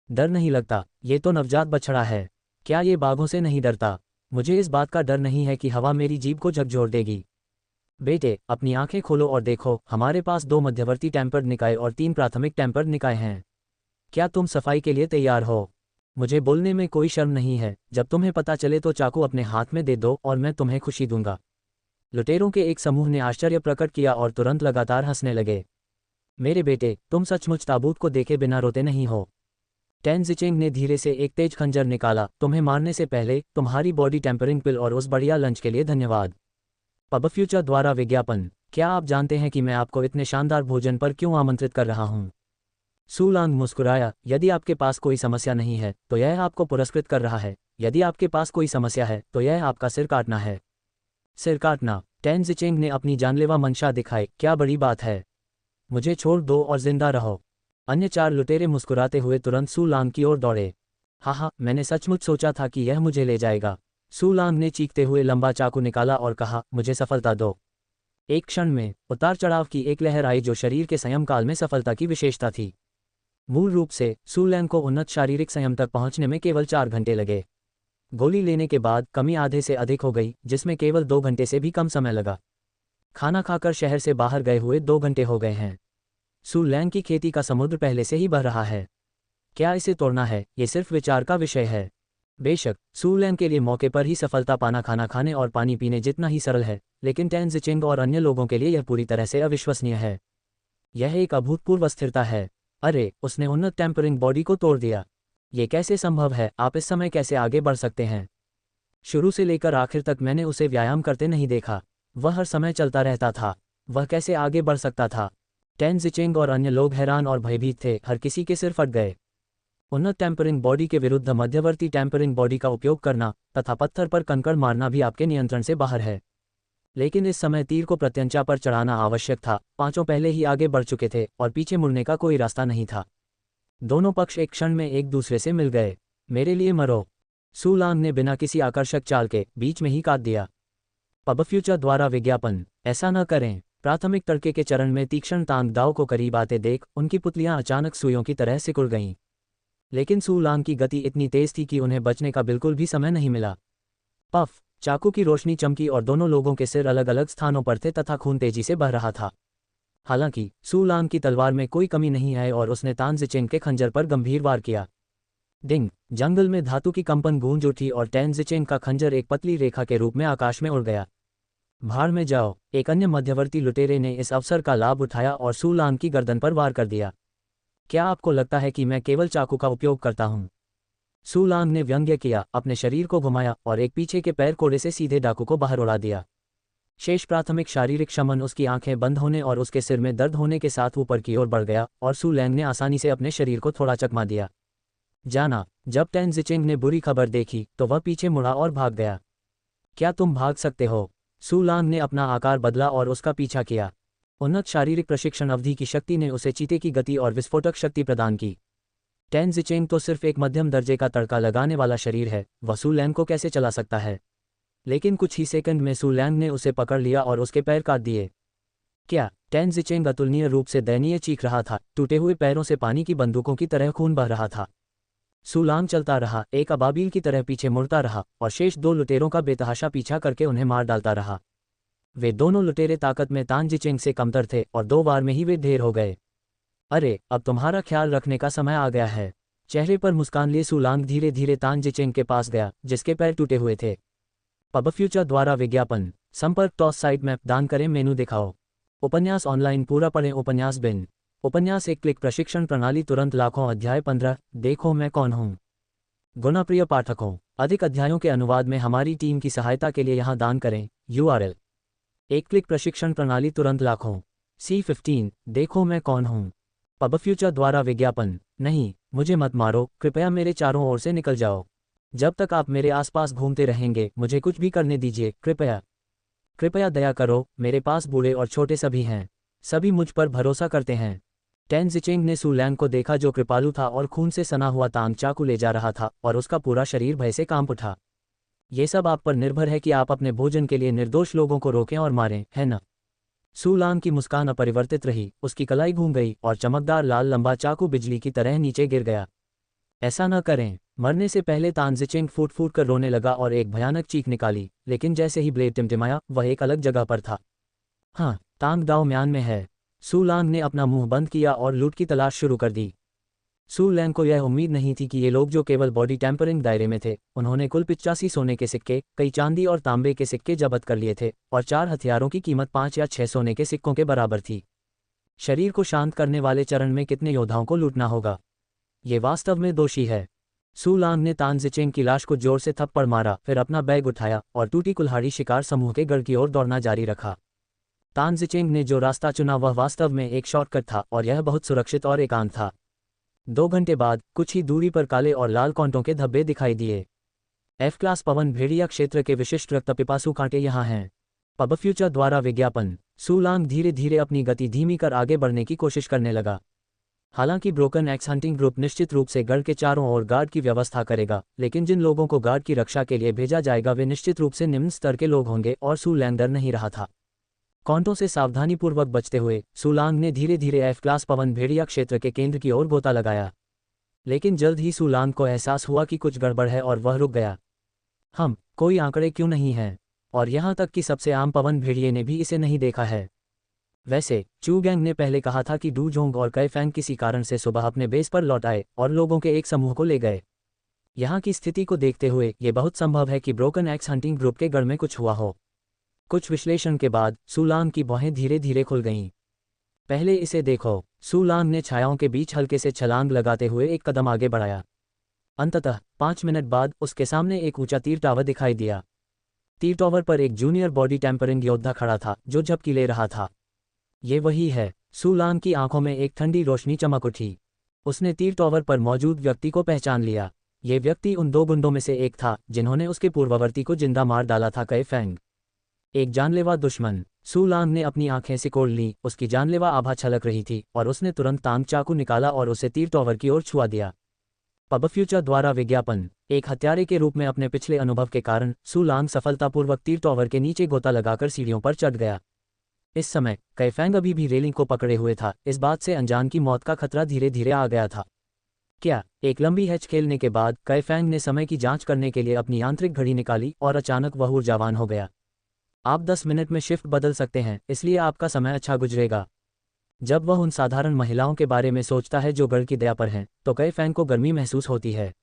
डर नहीं लगता? ये तो नवजात बछड़ा है। क्या ये बाघों से नहीं डरता? मुझे इस बात का डर नहीं है कि हवा मेरी जीभ को झकझोर देगी। बेटे, अपनी आंखें खोलो और देखो, हमारे पास 2 मध्यवर्ती टेम्पर्ड निकाय और 3 प्राथमिक टेम्पर्ड निकाय हैं। क्या तुम सफाई के लिए तैयार हो? मुझे बोलने में कोई शर्म नहीं है। जब तुम्हें पता चले तो चाकू अपने हाथ में दे दो और मैं तुम्हें खुशी दूंगा। लुटेरों के एक समूह ने आश्चर्य प्रकट किया और तुरंत लगातार हंसने लगे। मेरे बेटे, तुम सचमुच ताबूत को देखे बिना रोते नहीं हो। टेन जिचिंग ने धीरे से एक तेज खंजर निकाला। तुम्हें मारने से पहले तुम्हारी बॉडी टेम्परिंग पिल और उस बढ़िया लंच के लिए धन्यवाद। पब फ्यूचर द्वारा विज्ञापन। क्या आप जानते हैं कि मैं आपको इतने शानदार भोजन पर क्यों आमंत्रित कर रहा हूँ? सू लांग मुस्कुराया। यदि आपके पास कोई समस्या नहीं है तो यह आपको पुरस्कृत कर रहा है। यदि आपके पास कोई समस्या है तो यह आपका सिर काटना है। सिर काटना? टेन जिचिंग ने अपनी जानलेवा मंशा दिखाई। क्या बड़ी बात है। मुझे छोड़ दो और जिंदा रहो। अन्य 4 लुटेरे मुस्कुराते हुए तुरंत सू लांग की ओर दौड़े। हाँ, मैंने सचमुच सोचा था कि यह मुझे ले जाएगा। सू लांग ने चीखते हुए लंबा चाकू निकाला और कहा, मुझे सफलता दो। एक क्षण में उतार चढ़ाव की एक लहर आई जो शरीर के संयम काल में सफलता की विशेषता थी। मूल रूप से सू लैंग को उन्नत शारीरिक संयम तक पहुंचने में केवल 4 घंटे लगे। गोली लेने के बाद कमी आधे से अधिक हो गई, जिसमें केवल 2 घंटे से भी कम समय लगा। खाना खाकर शहर से बाहर गए हुए 2 घंटे हो गए हैं। सू लैंग की खेती का समुद्र पहले से ही बह रहा है। क्या इसे तोड़ना है? ये सिर्फ विचार का विषय है। बेशक, सू लैंग के लिए मौके पर ही सफलता पाना खाना खाने और पानी पीने जितना ही सरल है, लेकिन टेन जिचिंग और अन्य लोगों के लिए यह पूरी तरह से अविश्वसनीय है। यह एक अभूतपूर्व स्थिरता है। अरे, उसने उन्नत टेम्परिंग बॉडी को तोड़ दिया। ये कैसे संभव है? आप इस समय कैसे आगे बढ़ सकते हैं? शुरू से लेकर आखिर तक मैंने उसे व्यायाम करते नहीं देखा। वह हर समय चलता रहता था। वह कैसे आगे बढ़ सकता था? टेन जिचिंग और अन्य लोग हैरान और भयभीत थे। हर किसी के सिर फट गए। उन्नत टेम्परिंग बॉडी के विरुद्ध मध्यवर्ती टेम्परिंग बॉडी का उपयोग करना तथा पत्थर पर कंकड़ मारना भी आपके नियंत्रण से बाहर है। लेकिन इस समय तीर को प्रत्यंचा पर चढ़ाना आवश्यक था। 5 पहले ही आगे बढ़ चुके थे और पीछे मुड़ने का कोई रास्ता नहीं था। दोनों पक्ष एक क्षण में एक दूसरे से मिल गए। मेरे लिए मरो, सू लांग ने बिना किसी आकर्षक चाल के बीच में ही काट दिया। पब फ्यूचर द्वारा विज्ञापन। ऐसा न करें। प्राथमिक तड़के के चरण में तीक्ष्ण तांग दाओ को करीब आते देख उनकी पुतलियां अचानक सुइयों की तरह सिकुड़ गईं। लेकिन सू लांग की गति इतनी तेज थी कि उन्हें बचने का बिल्कुल भी समय नहीं मिला। पफ! चाकू की रोशनी चमकी और दोनों लोगों के सिर अलग अलग स्थानों पर थे तथा खून तेजी से बह रहा था। हालांकि सू लांग की तलवार में कोई कमी नहीं आई और उसने तान जिचिंग के खंजर पर गंभीर वार किया। डिंग! जंगल में धातु की कंपन गूंज उठी और टेन जिचिंग का खंजर एक पतली रेखा के रूप में आकाश में उड़ गया। भाड़ में जाओ! एक अन्य मध्यवर्ती लुटेरे ने इस अवसर का लाभ उठाया और सू लांग की गर्दन पर वार कर दिया। क्या आपको लगता है कि मैं केवल चाकू का उपयोग करता हूं? सू लांग ने व्यंग्य किया, अपने शरीर को घुमाया और एक पीछे के पैर कोड़े से सीधे डाकू को बाहर उड़ा दिया। शेष प्राथमिक शारीरिक शमन उसकी आंखें बंद होने और उसके सिर में दर्द होने के साथ ऊपर की ओर बढ़ गया और सू लैंग ने आसानी से अपने शरीर को थोड़ा चकमा दिया। जाना! जब टेन जिचिंग ने बुरी खबर देखी तो वह पीछे मुड़ा और भाग गया। क्या तुम भाग सकते हो? सू लांग ने अपना आकार बदला और उसका पीछा किया। उन्नत शारीरिक प्रशिक्षण अवधि की शक्ति ने उसे चीते की गति और विस्फोटक शक्ति प्रदान की। टेन जिचेंग तो सिर्फ एक मध्यम दर्जे का तड़का लगाने वाला शरीर है, वह सू लैंग को कैसे चला सकता है। लेकिन कुछ ही सेकंड में सू लैंग ने उसे पकड़ लिया और उसके पैर काट दिए। क्या? टेन जिचेंग अतुलनीय रूप से दयनीय चीख रहा था, टूटे हुए पैरों से पानी की बंदूकों की तरह खून बह रहा था। सू लांग चलता रहा, एक अबाबील की तरह पीछे मुड़ता रहा और शेष दो लुटेरों का बेतहाशा पीछा करके उन्हें मार डालता रहा। वे दोनों लुटेरे ताकत में तान जिचेंग से कमतर थे और 2 बार में ही वे ढेर हो गए। अरे, अब तुम्हारा ख्याल रखने का समय आ गया है। चेहरे पर मुस्कान लिए सू लांग धीरे धीरे तान जिचेंग के पास गया, जिसके पैर टूटे हुए थे। पब फ्यूचर द्वारा विज्ञापन। संपर्क टॉस साइट मैप दान करें, मेनू दिखाओ। उपन्यास ऑनलाइन पूरा पढ़ें। उपन्यास बिन। उपन्यास एक क्लिक प्रशिक्षण प्रणाली तुरंत लाखों। अध्याय 15। देखो मैं कौन हूँ। गुणाप्रिय पाठकों, अधिक अध्यायों के अनुवाद में हमारी टीम की सहायता के लिए यहाँ दान करें। URL। एक क्लिक प्रशिक्षण प्रणाली तुरंत लाखों। C15। देखो मैं कौन हूँ। पब फ्यूचर द्वारा विज्ञापन। नहीं, मुझे मत मारो, कृपया मेरे चारों ओर से निकल जाओ। जब तक आप मेरे आसपास घूमते रहेंगे, मुझे कुछ भी करने दीजिए, कृपया। कृपया दया करो, मेरे पास बूढ़े और छोटे सभी हैं। सभी मुझ पर भरोसा करते हैं। टेन जिचेंग ने सू लैंग को देखा, जो कृपालु था और खून से सना हुआ तांग चाकू ले जा रहा था, और उसका पूरा शरीर भय से कांप उठा। ये सब आप पर निर्भर है कि आप अपने भोजन के लिए निर्दोष लोगों को रोकें और मारें, है ना? सू लांग की मुस्कान अपरिवर्तित रही, उसकी कलाई घूम गई और चमकदार लाल लंबा चाकू बिजली की तरह नीचे गिर गया। ऐसा न करें। मरने से पहले तान जिचेंग फूट फूट कर रोने लगा और एक भयानक चीख निकाली, लेकिन जैसे ही ब्लेड टिमटिमाया, वह एक अलग जगह पर था। हाँ, तांग दाओ म्यान में है। सू लांग ने अपना मुंह बंद किया और लूट की तलाश शुरू कर दी। सू लैंग को यह उम्मीद नहीं थी कि ये लोग जो केवल बॉडी टैंपरिंग दायरे में थे, उन्होंने कुल 85 सोने के सिक्के, कई चांदी और तांबे के सिक्के जब्त कर लिए थे, और 4 हथियारों की कीमत 5 या 6 सोने के सिक्कों के बराबर थी। शरीर को शांत करने वाले चरण में कितने योद्धाओं को लूटना होगा। ये वास्तव में दोषी है। सू लांग ने तान जिचेंग की लाश को जोर से थप्पड़ मारा, फिर अपना बैग उठाया और टूटी कुल्हाड़ी शिकार समूह के गढ़ की ओर दौड़ना जारी रखा। तान जिचेंग ने जो रास्ता चुना वह वास्तव में एक शॉर्टकट था, और यह बहुत सुरक्षित और एकांत था। 2 घंटे बाद कुछ ही दूरी पर काले और लाल कॉन्टों के धब्बे दिखाई दिए। F क्लास पवन भेड़िया क्षेत्र के विशिष्ट रक्तपिपासु कांटे यहाँ हैं। पब फ्यूचर द्वारा विज्ञापन। सू लांग धीरे धीरे अपनी गति धीमी कर आगे बढ़ने की कोशिश करने लगा। हालांकि ब्रोकन एक्स हंटिंग ग्रुप निश्चित रूप से गढ़ के चारों ओर गार्ड की व्यवस्था करेगा, लेकिन जिन लोगों को गार्ड की रक्षा के लिए भेजा जाएगा वे निश्चित रूप से निम्न स्तर के लोग होंगे, और सू लैंग डर नहीं रहा था। कॉन्टों से सावधानीपूर्वक बचते हुए सू लांग ने धीरे धीरे F क्लास पवन भेड़िया क्षेत्र के केंद्र की ओर गोता लगाया। लेकिन जल्द ही सू लांग को एहसास हुआ कि कुछ गड़बड़ है और वह रुक गया। कोई आंकड़े क्यों नहीं हैं? और यहाँ तक कि सबसे आम पवन भेड़िए ने भी इसे नहीं देखा है। वैसे चू गैंग ने पहले कहा था कि डू जोंग और कई फैंग किसी कारण से सुबह अपने बेस पर लौट आए और लोगों के एक समूह को ले गए। यहाँ की स्थिति को देखते हुए ये बहुत संभव है कि ब्रोकन एक्स हंटिंग ग्रुप के गढ़ में कुछ हुआ हो। कुछ विश्लेषण के बाद सू लांग की भौहें धीरे धीरे खुल गईं। पहले इसे देखो। सू लांग ने छायाओं के बीच हल्के से छलांग लगाते हुए एक कदम आगे बढ़ाया। अंततः 5 मिनट बाद उसके सामने एक ऊंचा तीर टावर दिखाई दिया। तीर टावर पर एक जूनियर बॉडी टैंपरिंग योद्धा खड़ा था, जो झपकी ले रहा था। ये वही है। सू लांग की आंखों में एक ठंडी रोशनी चमक उठी। उसने तीर टावर पर मौजूद व्यक्ति को पहचान लिया। ये व्यक्ति उन 2 गुंडों में से एक था जिन्होंने उसके पूर्ववर्ती को जिंदा मार डाला था, कई फैंग। एक जानलेवा दुश्मन। सू लांग ने अपनी आंखें सिकोड़ लीं, उसकी जानलेवा आभा छलक रही थी, और उसने तुरंत तांग चाकू निकाला और उसे तीर टावर की ओर छुआ दिया। पब फ्यूचर द्वारा विज्ञापन। एक हत्यारे के रूप में अपने पिछले अनुभव के कारण सू लांग सफलतापूर्वक तीर टावर के नीचे गोता लगाकर सीढ़ियों पर चढ़ गया। इस समय कई फैंग अभी भी रेलिंग को पकड़े हुए था, इस बात से अनजान की मौत का खतरा धीरे धीरे आ गया था। क्या? एक लंबी हैच खेलने के बाद कई फैंग ने समय की जांच करने के लिए अपनी आंतरिक घड़ी निकाली और अचानक वह ऊर्जावान हो गया। आप 10 मिनट में शिफ्ट बदल सकते हैं, इसलिए आपका समय अच्छा गुजरेगा। जब वह उन साधारण महिलाओं के बारे में सोचता है जो गढ़ की दया पर हैं, तो कई फैंग को गर्मी महसूस होती है।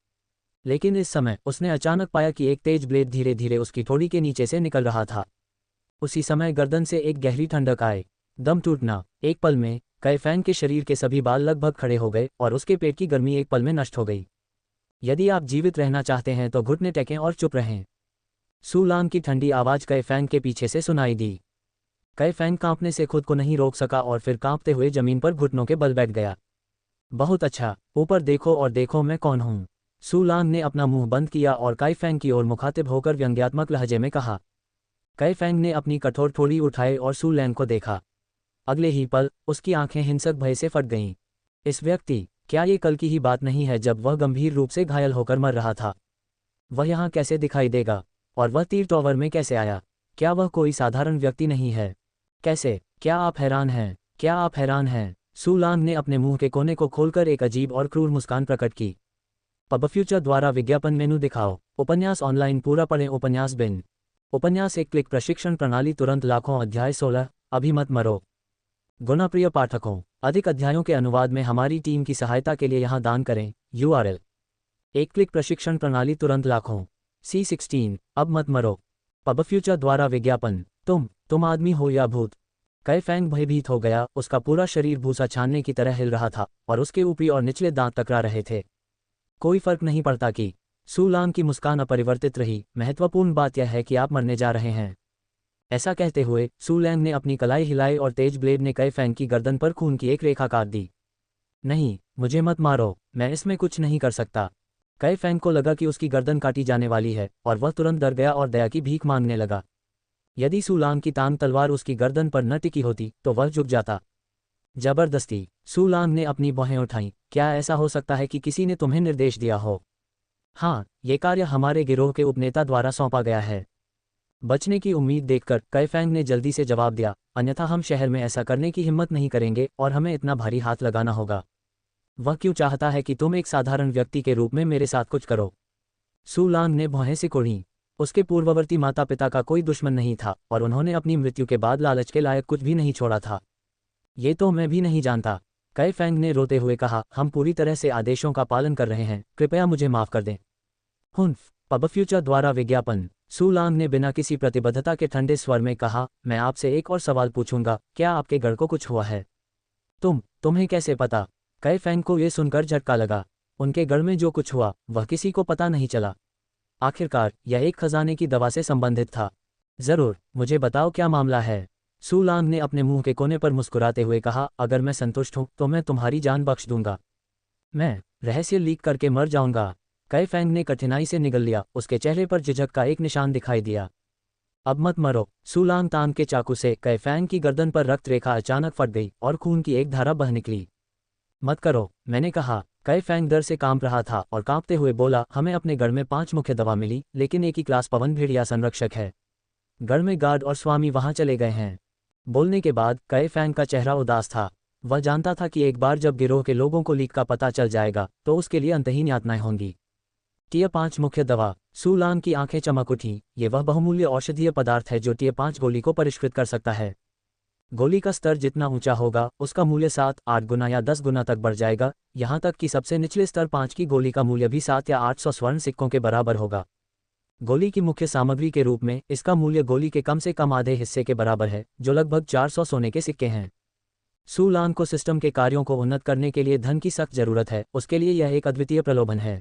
लेकिन इस समय उसने अचानक पाया कि एक तेज ब्लेड धीरे धीरे उसकी ठोड़ी के नीचे से निकल रहा था। उसी समय गर्दन से एक गहरी ठंडक आए। दम टूटना। एक पल में कई फैंग के शरीर के सभी बाल लगभग खड़े हो गए और उसके पेट की गर्मी एक पल में नष्ट हो गई। यदि आप जीवित रहना चाहते हैं तो घुटने टेकें और चुप रहें। सू लांग की ठंडी आवाज कई फैंग के पीछे से सुनाई दी। कई फैंग कांपने से खुद को नहीं रोक सका और फिर कांपते हुए जमीन पर घुटनों के बल बैठ गया। बहुत अच्छा, ऊपर देखो और देखो मैं कौन हूँ। सू लांग ने अपना मुंह बंद किया और काई फैंग की ओर मुखातिब होकर व्यंग्यात्मक लहजे में कहा। कई फैंग ने अपनी कठोर ठोड़ी उठाई और सू लैंग को देखा। अगले ही पल उसकी आंखें हिंसक भय से फट गईं। इस व्यक्ति, क्या ये कल की ही बात नहीं है जब वह गंभीर रूप से घायल होकर मर रहा था? वह यहाँ कैसे दिखाई देगा? और वह तीर टॉवर में कैसे आया? क्या वह कोई साधारण व्यक्ति नहीं है? कैसे? क्या आप हैरान हैं? क्या आप हैरान हैं? सू लांग ने अपने मुंह के कोने को खोलकर एक अजीब और क्रूर मुस्कान प्रकट की। पब फ्यूचर द्वारा विज्ञापन मेनू दिखाओ। उपन्यास ऑनलाइन पूरा पढ़ें। उपन्यास बिन। उपन्यास एक क्लिक प्रशिक्षण प्रणाली तुरंत लाखों। अध्याय 16। अभी मत मरो। गुणप्रिय पाठकों, अधिक अध्यायों के अनुवाद में हमारी टीम की सहायता के लिए यहाँ दान करें। URL: एक क्लिक प्रशिक्षण प्रणाली तुरंत लाखों। C16। अब मत मरो। पब फ्यूचर द्वारा विज्ञापन। तुम आदमी हो या भूत? कई फैंग भयभीत हो गया। उसका पूरा शरीर भूसा छानने की तरह हिल रहा था और उसके ऊपरी और निचले दांत टकरा रहे थे। कोई फर्क नहीं पड़ता कि। सू लांग की मुस्कान अपरिवर्तित रही। महत्वपूर्ण बात यह है कि आप मरने जा रहे हैं। ऐसा कहते हुए सू लैंग ने अपनी कलाई हिलाई और तेज ब्लेड ने कई फैंग की गर्दन पर खून की एक रेखा काट दी। नहीं, मुझे मत मारो, मैं इसमें कुछ नहीं कर सकता। कई फैंग को लगा कि उसकी गर्दन काटी जाने वाली है और वह तुरंत डर गया और दया की भीख मांगने लगा। यदि सू लांग की तांग तलवार उसकी गर्दन पर न टिकी होती तो वह झुक जाता। जबरदस्ती। सू लांग ने अपनी भौहें उठाईं। क्या ऐसा हो सकता है कि किसी ने तुम्हें निर्देश दिया हो? हाँ, ये कार्य हमारे गिरोह के उपनेता द्वारा सौंपा गया है। बचने की उम्मीद देखकर कई फैंग ने जल्दी से जवाब दिया, अन्यथा हम शहर में ऐसा करने की हिम्मत नहीं करेंगे और हमें इतना भारी हाथ लगाना होगा। वह क्यों चाहता है कि तुम एक साधारण व्यक्ति के रूप में मेरे साथ कुछ करो? सू लांग ने भौहें सिकोड़ी। उसके पूर्ववर्ती माता पिता का कोई दुश्मन नहीं था और उन्होंने अपनी मृत्यु के बाद लालच के लायक कुछ भी नहीं छोड़ा था। ये तो मैं भी नहीं जानता। कई फैंग ने रोते हुए कहा, हम पूरी तरह से आदेशों का पालन कर रहे हैं, कृपया मुझे माफ कर दें। हुन्फ। पब फ्यूचर द्वारा विज्ञापन। सू लांग ने बिना किसी प्रतिबद्धता के ठंडे स्वर में कहा, मैं आपसे एक और सवाल पूछूंगा, क्या आपके गढ़ को कुछ हुआ है? तुम्हें कैसे पता? कई फैंग को यह सुनकर झटका लगा। उनके गढ़ में जो कुछ हुआ वह किसी को पता नहीं चला। आखिरकार यह एक खजाने की दवा से संबंधित था। जरूर, मुझे बताओ क्या मामला है? सू लांग ने अपने मुंह के कोने पर मुस्कुराते हुए कहा, अगर मैं संतुष्ट हूं तो मैं तुम्हारी जान बख्श दूंगा। मैं रहस्य लीक करके मर जाऊंगा। कई फैंग ने कठिनाई से निगल लिया। उसके चेहरे पर झिझक का एक निशान दिखाई दिया। अब मत मरो। सू लांग तान के चाकू से कई फैंग की गर्दन पर रक्त रेखा अचानक फट गई और खून की एक धारा बह निकली। मत करो, मैंने कहा। कई फैंग डर से कांप रहा था और कांपते हुए बोला, हमें अपने गढ़ में 5 मुख्य दवा मिली, लेकिन एक ही क्लास पवन भेड़िया संरक्षक है। गढ़ में गार्ड और स्वामी वहां चले गए हैं। बोलने के बाद कई फैंग का चेहरा उदास था। वह जानता था कि एक बार जब गिरोह के लोगों को लीक का पता चल जाएगा तो उसके लिए अंतहीन यातनाएं होंगी। टियर 5 मुख्य दवा। सू लांग की आंखें चमक उठीं। ये वह बहुमूल्य औषधीय पदार्थ है जो टियर 5 गोली को परिष्कृत कर सकता है। गोली का स्तर जितना ऊंचा होगा उसका मूल्य 7-8 गुना या 10 गुना तक बढ़ जाएगा, यहाँ तक कि सबसे निचले स्तर 5 की गोली का मूल्य भी 7 या 800 स्वर्ण सिक्कों के बराबर होगा। गोली की मुख्य सामग्री के रूप में इसका मूल्य गोली के कम से कम आधे हिस्से के बराबर है, जो लगभग 400 सोने के सिक्के हैं। सू लांग को सिस्टम के कार्यों को उन्नत करने के लिए धन की सख्त जरूरत है। उसके लिए यह एक अद्वितीय प्रलोभन है।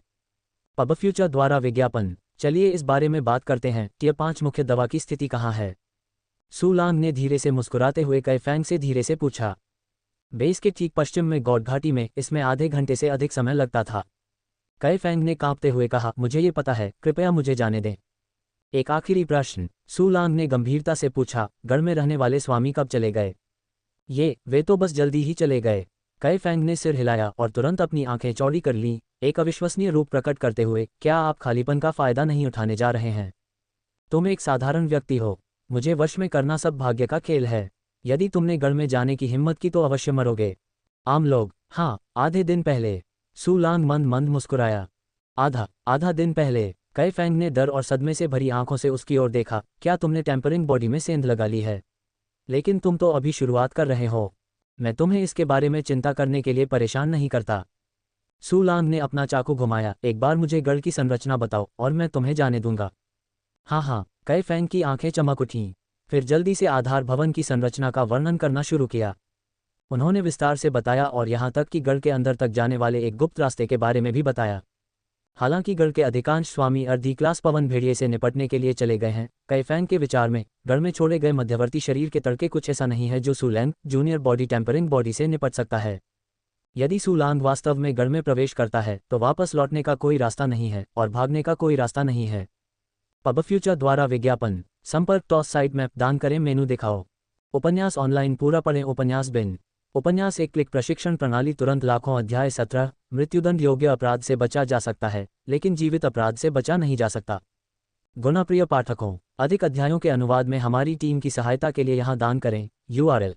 पब फ्यूचर द्वारा विज्ञापन। चलिए इस बारे में बात करते हैं, टियर 5 मुख्य दवा की स्थिति कहाँ है? सू लांग ने धीरे से मुस्कुराते हुए कई फैंग से धीरे से पूछा। बेस के ठीक पश्चिम में गॉड घाटी में इसमें आधे घंटे से अधिक समय लगता था। कई फैंग ने कांपते हुए कहा, मुझे ये पता है, कृपया मुझे जाने दें। एक आखिरी प्रश्न, सू लांग ने गंभीरता से पूछा, गढ़ में रहने वाले स्वामी कब चले गए? वे तो बस जल्दी ही चले गए। कई फैंग ने सिर हिलाया और तुरंत अपनी आंखें चौड़ी कर लीं, एक अविश्वसनीय रूप प्रकट करते हुए, क्या आप खालीपन का फायदा नहीं उठाने जा रहे हैं? तुम एक साधारण व्यक्ति हो। मुझे वश में करना सब भाग्य का खेल है। यदि तुमने गढ़ में जाने की हिम्मत की तो अवश्य मरोगे। आम लोग। हाँ, आधे दिन पहले। सू लांग मंद मंद मुस्कुराया। आधा दिन पहले। कई फैंग ने डर और सदमे से भरी आंखों से उसकी ओर देखा। क्या तुमने टेम्परिंग बॉडी में सेंध लगा ली है? लेकिन तुम तो अभी शुरुआत कर रहे हो। मैं तुम्हें इसके बारे में चिंता करने के लिए परेशान नहीं करता। सू लांग ने अपना चाकू घुमाया। एक बार मुझे गढ़ की संरचना बताओ और मैं तुम्हें जाने दूंगा। हाँ, कई फैंग की आंखें चमक उठीं। फिर जल्दी से आधार भवन की संरचना का वर्णन करना शुरू किया। उन्होंने विस्तार से बताया और यहाँ तक कि गढ़ के अंदर तक जाने वाले एक गुप्त रास्ते के बारे में भी बताया। हालांकि गढ़ के अधिकांश स्वामी अर्धी क्लास पवन भेड़िए से निपटने के लिए चले गए हैं। कई फैंग के विचार में गढ़ में छोड़े गए मध्यवर्ती शरीर के तड़के कुछ ऐसा नहीं है जो सू लैंग जूनियर बॉडी टेम्परिंग बॉडी से निपट सकता है। यदि सू लांग वास्तव में गढ़ में प्रवेश करता है तो वापस लौटने का कोई रास्ता नहीं है और भागने का कोई रास्ता नहीं है। पब फ्यूचर द्वारा विज्ञापन। संपर्क टॉस साइट मैप दान करें मेनू दिखाओ। उपन्यास ऑनलाइन पूरा पढ़ें उपन्यास बिन। उपन्यास एक क्लिक प्रशिक्षण प्रणाली तुरंत लाखों अध्याय 17 मृत्युदंड योग्य अपराध से बचा जा सकता है लेकिन जीवित अपराध से बचा नहीं जा सकता। गुणाप्रिय पाठकों, अधिक अध्यायों के अनुवाद में हमारी टीम की सहायता के लिए यहाँ दान करें। URL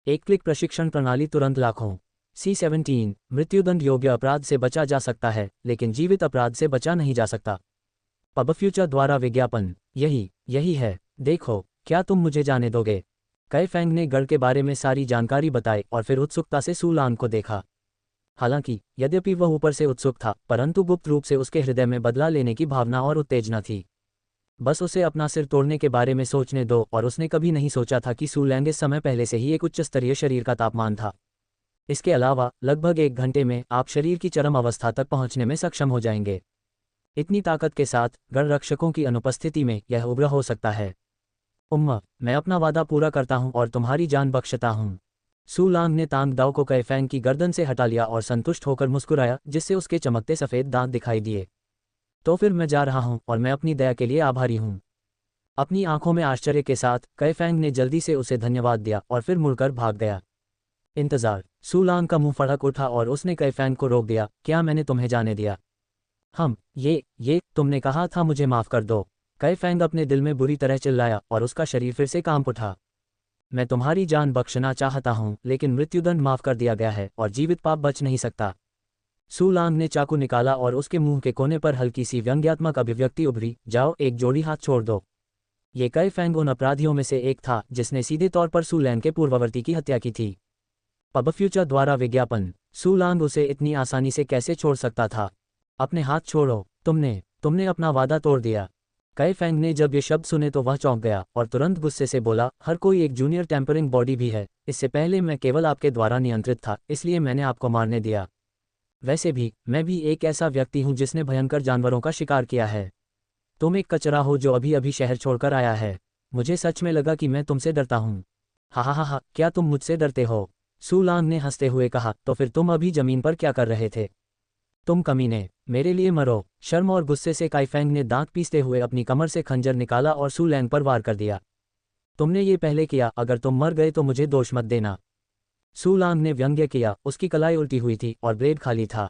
एक क्लिक प्रशिक्षण प्रणाली तुरंत लाखों C17 मृत्युदंड योग्य अपराध से बचा जा सकता है लेकिन जीवित अपराध से बचा नहीं जा सकता। पबफ्यूचर द्वारा विज्ञापन यही है, देखो क्या तुम मुझे जाने दोगे। कई फैंग ने गढ़ के बारे में सारी जानकारी बताई और फिर उत्सुकता से सूलांग को देखा। हालांकि यद्यपि वह ऊपर से उत्सुक था परंतु गुप्त रूप से उसके हृदय में बदला लेने की भावना और उत्तेजना थी। बस उसे अपना सिर तोड़ने के बारे में सोचने दो और उसने कभी नहीं सोचा था कि सूलैंग इस समय पहले से ही एक उच्च स्तरीय शरीर का तापमान था। इसके अलावा लगभग 1 घंटे में आप शरीर की चरम अवस्था तक पहुंचने में सक्षम हो जाएंगे। इतनी ताकत के साथ गढ़ रक्षकों की अनुपस्थिति में यह उग्र हो सकता है। मैं अपना वादा पूरा करता हूं और तुम्हारी जान बख्शता हूं। सूलांग ने तांग दाओ को कई फैंग की गर्दन से हटा लिया और संतुष्ट होकर मुस्कुराया जिससे उसके चमकते सफ़ेद दांत दिखाई दिए। तो फिर मैं जा रहा हूं और मैं अपनी दया के लिए आभारी हूं। अपनी आंखों में आश्चर्य के साथ कई फैंग ने जल्दी से उसे धन्यवाद दिया और फिर मुड़कर भाग गया। इंतजार। सूलांग का मुंह फड़क उठा और उसने कई फैंग को रोक दिया। क्या मैंने तुम्हें जाने दिया? ये तुमने कहा था मुझे माफ कर दो। कई फैंग अपने दिल में बुरी तरह चिल्लाया और उसका शरीर फिर से कांप उठा। मैं तुम्हारी जान बख्शना चाहता हूं लेकिन मृत्युदंड माफ कर दिया गया है और जीवित पाप बच नहीं सकता। सूलांग ने चाकू निकाला और उसके मुंह के कोने पर हल्की सी व्यंग्यात्मक अभिव्यक्ति उभरी। जाओ, एक जोड़ी हाथ छोड़ दो। ये कई फैंग उन अपराधियों में से एक था जिसने सीधे तौर पर सूलैंग के पूर्ववर्ती की हत्या की थी। पबफ्यूचर द्वारा विज्ञापन। सूलांग उसे इतनी आसानी से कैसे छोड़ सकता था? अपने हाथ छोड़ो। तुमने अपना वादा तोड़ दिया। कई फैंग ने जब ये शब्द सुने तो वह चौंक गया और तुरंत गुस्से से बोला, हर कोई एक जूनियर टेम्परिंग बॉडी भी है। इससे पहले मैं केवल आपके द्वारा नियंत्रित था, इसलिए मैंने आपको मारने दिया। वैसे भी मैं भी एक ऐसा व्यक्ति हूं जिसने भयंकर जानवरों का शिकार किया है। तुम एक कचरा हो जो अभी अभी शहर छोड़कर आया है। मुझे सच में लगा कि मैं तुमसे डरता हूं। हा, क्या तुम मुझसे डरते हो? सूलांग ने हंसते हुए कहा, तो फिर तुम अभी जमीन पर क्या कर रहे थे? तुम कमीने, मेरे लिए मरो। शर्म और गुस्से से काई फैंग ने दांत पीसते हुए अपनी कमर से खंजर निकाला और सूलैंग पर वार कर दिया। तुमने ये पहले किया, अगर तुम मर गए तो मुझे दोष मत देना। सूलांग ने व्यंग्य किया। उसकी कलाई उल्टी हुई थी और ब्लेड खाली था।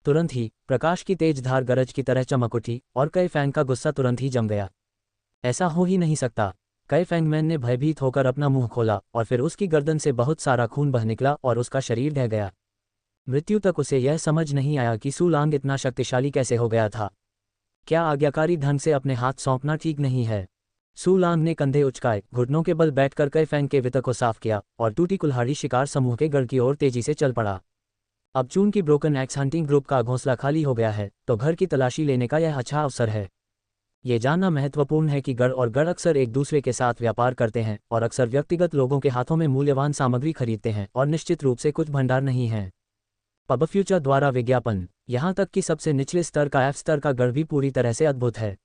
तुरंत ही प्रकाश की तेज धार गरज की तरह चमक उठी और कई फैंग का गुस्सा तुरंत ही जम गया। ऐसा हो ही नहीं सकता। कई फैंगमैन ने भयभीत होकर अपना मुंह खोला और फिर उसकी गर्दन से बहुत सारा खून बह निकला और उसका शरीर ढह गया। मृत्यु तक उसे यह समझ नहीं आया कि सूलांग इतना शक्तिशाली कैसे हो गया था। क्या आज्ञाकारी ढंग से अपने हाथ सौंपना ठीक नहीं है? सूलांग ने कंधे उचकाए, घुटनों के बल बैठकर कई फैंग के वितक को साफ किया और टूटी कुल्हाड़ी शिकार समूह के गढ़ की ओर तेजी से चल पड़ा। अब चून की ब्रोकन एक्स हंटिंग ग्रुप का घोंसला खाली हो गया है तो घर की तलाशी लेने का यह अच्छा अवसर है। ये जानना महत्वपूर्ण है कि गढ़ और गढ़ अक्सर एक दूसरे के साथ व्यापार करते हैं और अक्सर व्यक्तिगत लोगों के हाथों में मूल्यवान सामग्री खरीदते हैं और निश्चित रूप से कुछ भंडार नहीं हैं। पबफ्यूचर द्वारा विज्ञापन। यहां तक कि सबसे निचले स्तर का F स्तर का गढ़ भी पूरी तरह से अद्भुत है।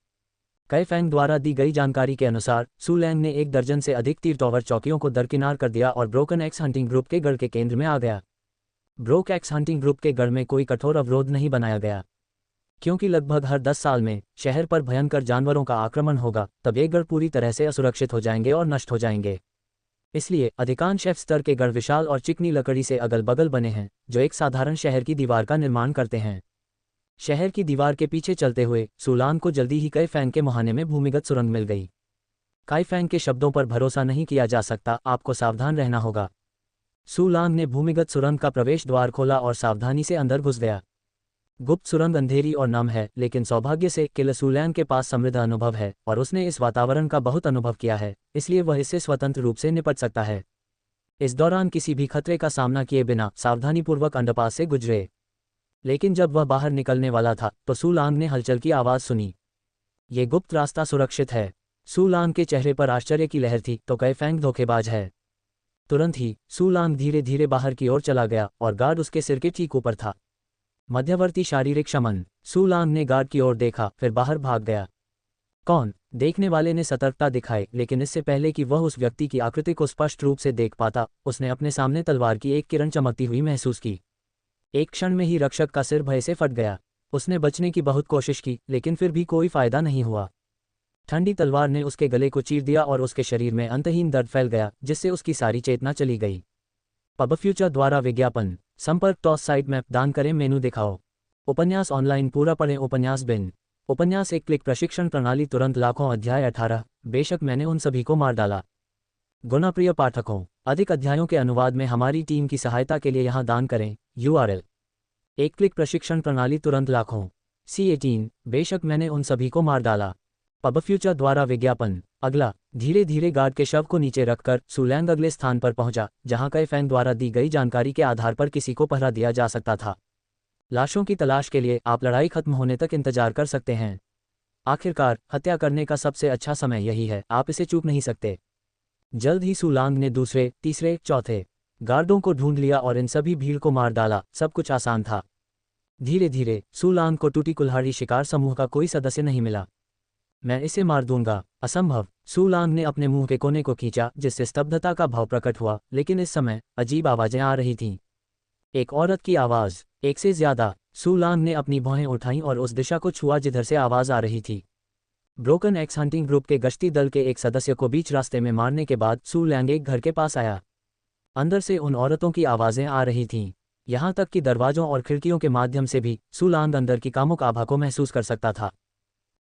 कई फैंग द्वारा दी गई जानकारी के अनुसार सूलैंग ने 1 दर्जन से अधिक तीर टॉवर चौकियों को दरकिनार कर दिया और ब्रोकन एक्स हंटिंग ग्रुप के गढ़ के केंद्र में आ गया। ब्रोक एक्स हंटिंग ग्रुप के गढ़ में कोई कठोर अवरोध नहीं बनाया गया क्योंकि लगभग हर 10 साल में शहर पर भयंकर जानवरों का आक्रमण होगा, तब ये गढ़ पूरी तरह से असुरक्षित हो जाएंगे और नष्ट हो जाएंगे। इसलिए अधिकांश F स्तर के गढ़ विशाल और चिकनी लकड़ी से अगल बगल बने हैं जो एक साधारण शहर की दीवार का निर्माण करते हैं। शहर की दीवार के पीछे चलते हुए सूलांग को जल्दी ही कई फैंग के मुहाने में भूमिगत सुरंग मिल गई। काई फैंग के शब्दों पर भरोसा नहीं किया जा सकता, आपको सावधान रहना होगा। सूलांग ने भूमिगत सुरंग का प्रवेश द्वार खोला और सावधानी से अंदर घुस गया। गुप्त सुरंग अंधेरी और नम है, लेकिन सौभाग्य से किल सूलैंग के पास समृद्ध अनुभव है और उसने इस वातावरण का बहुत अनुभव किया है, इसलिए वह इससे स्वतंत्र रूप से निपट सकता है। इस दौरान किसी भी खतरे का सामना किए बिना सावधानीपूर्वक अंडरपास से गुजरे। लेकिन जब वह बाहर निकलने वाला था तो सूलांग ने हलचल की आवाज़ सुनी। ये गुप्त रास्ता सुरक्षित है। सूलांग के चेहरे पर आश्चर्य की लहर थी, तो कई फैंग धोखेबाज है। तुरंत ही सूलांग धीरे धीरे बाहर की ओर चला गया और गार्ड उसके सिर के ठीक ऊपर था। मध्यवर्ती शारीरिक शमन। सूलांग ने गार्ड की ओर देखा, फिर बाहर भाग गया। कौन? देखने वाले ने सतर्कता दिखाई, लेकिन इससे पहले कि वह उस व्यक्ति की आकृति को स्पष्ट रूप से देख पाता, उसने अपने सामने तलवार की एक किरण चमकती हुई महसूस की। एक क्षण में ही रक्षक का सिर भय से फट गया। उसने बचने की बहुत कोशिश की, लेकिन फिर भी कोई फायदा नहीं हुआ। ठंडी तलवार ने उसके गले को चीर दिया और उसके शरीर में अंतहीन दर्द फैल गया, जिससे उसकी सारी चेतना चली गई। पब फ्यूचर द्वारा विज्ञापन। संपर्क टॉस साइट मैप दान करें मेनू दिखाओ। उपन्यास ऑनलाइन पूरा पढ़ें। उपन्यास बिन। उपन्यास एक क्लिक प्रशिक्षण प्रणाली तुरंत लाखों। अध्याय 18। बेशक मैंने उन सभी को मार डाला। गुणाप्रिय पाठकों, अधिक अध्यायों के अनुवाद में हमारी टीम की सहायता के लिए यहाँ दान करें। URL। एक क्लिक प्रशिक्षण प्रणाली तुरंत लाखों। C18। बेशक मैंने उन सभी को मार डाला। पब फ्यूचर द्वारा विज्ञापन। अगला। धीरे धीरे गार्ड के शव को नीचे रखकर सू लैंग अगले स्थान पर पहुंचा, जहां कई फैंग द्वारा दी गई जानकारी के आधार पर किसी को पहरा दिया जा सकता था। लाशों की तलाश के लिए आप लड़ाई खत्म होने तक इंतजार कर सकते हैं। आखिरकार हत्या करने का सबसे अच्छा समय यही है, आप इसे चूक नहीं सकते। जल्द ही सू लैंग ने दूसरे, तीसरे, चौथे गार्डों को ढूंढ लिया और इन सभी भीड़ को मार डाला। सब कुछ आसान था। धीरे धीरे सू लैंग को टूटी कुल्हाड़ी शिकार समूह का कोई सदस्य नहीं मिला। मैं इसे मार दूंगा। असंभव। सू लैंग ने अपने मुंह के कोने को खींचा, जिससे स्तब्धता का भाव प्रकट हुआ, लेकिन इस समय अजीब आवाजें आ रही थीं। एक औरत की आवाज। एक से ज्यादा। सू लैंग ने अपनी भौहें उठाईं और उस दिशा को छुआ जिधर से आवाज आ रही थी। ब्रोकन एक्स हंटिंग ग्रुप के गश्ती दल के एक सदस्य को बीच रास्ते में मारने के बाद सू लैंग एक घर के पास आया। अंदर से उन औरतों की आवाजें आ रही थीं। यहां तक कि दरवाजों और खिड़कियों के माध्यम से भी सू लैंग अंदर की कामुक आभा को महसूस कर सकता था।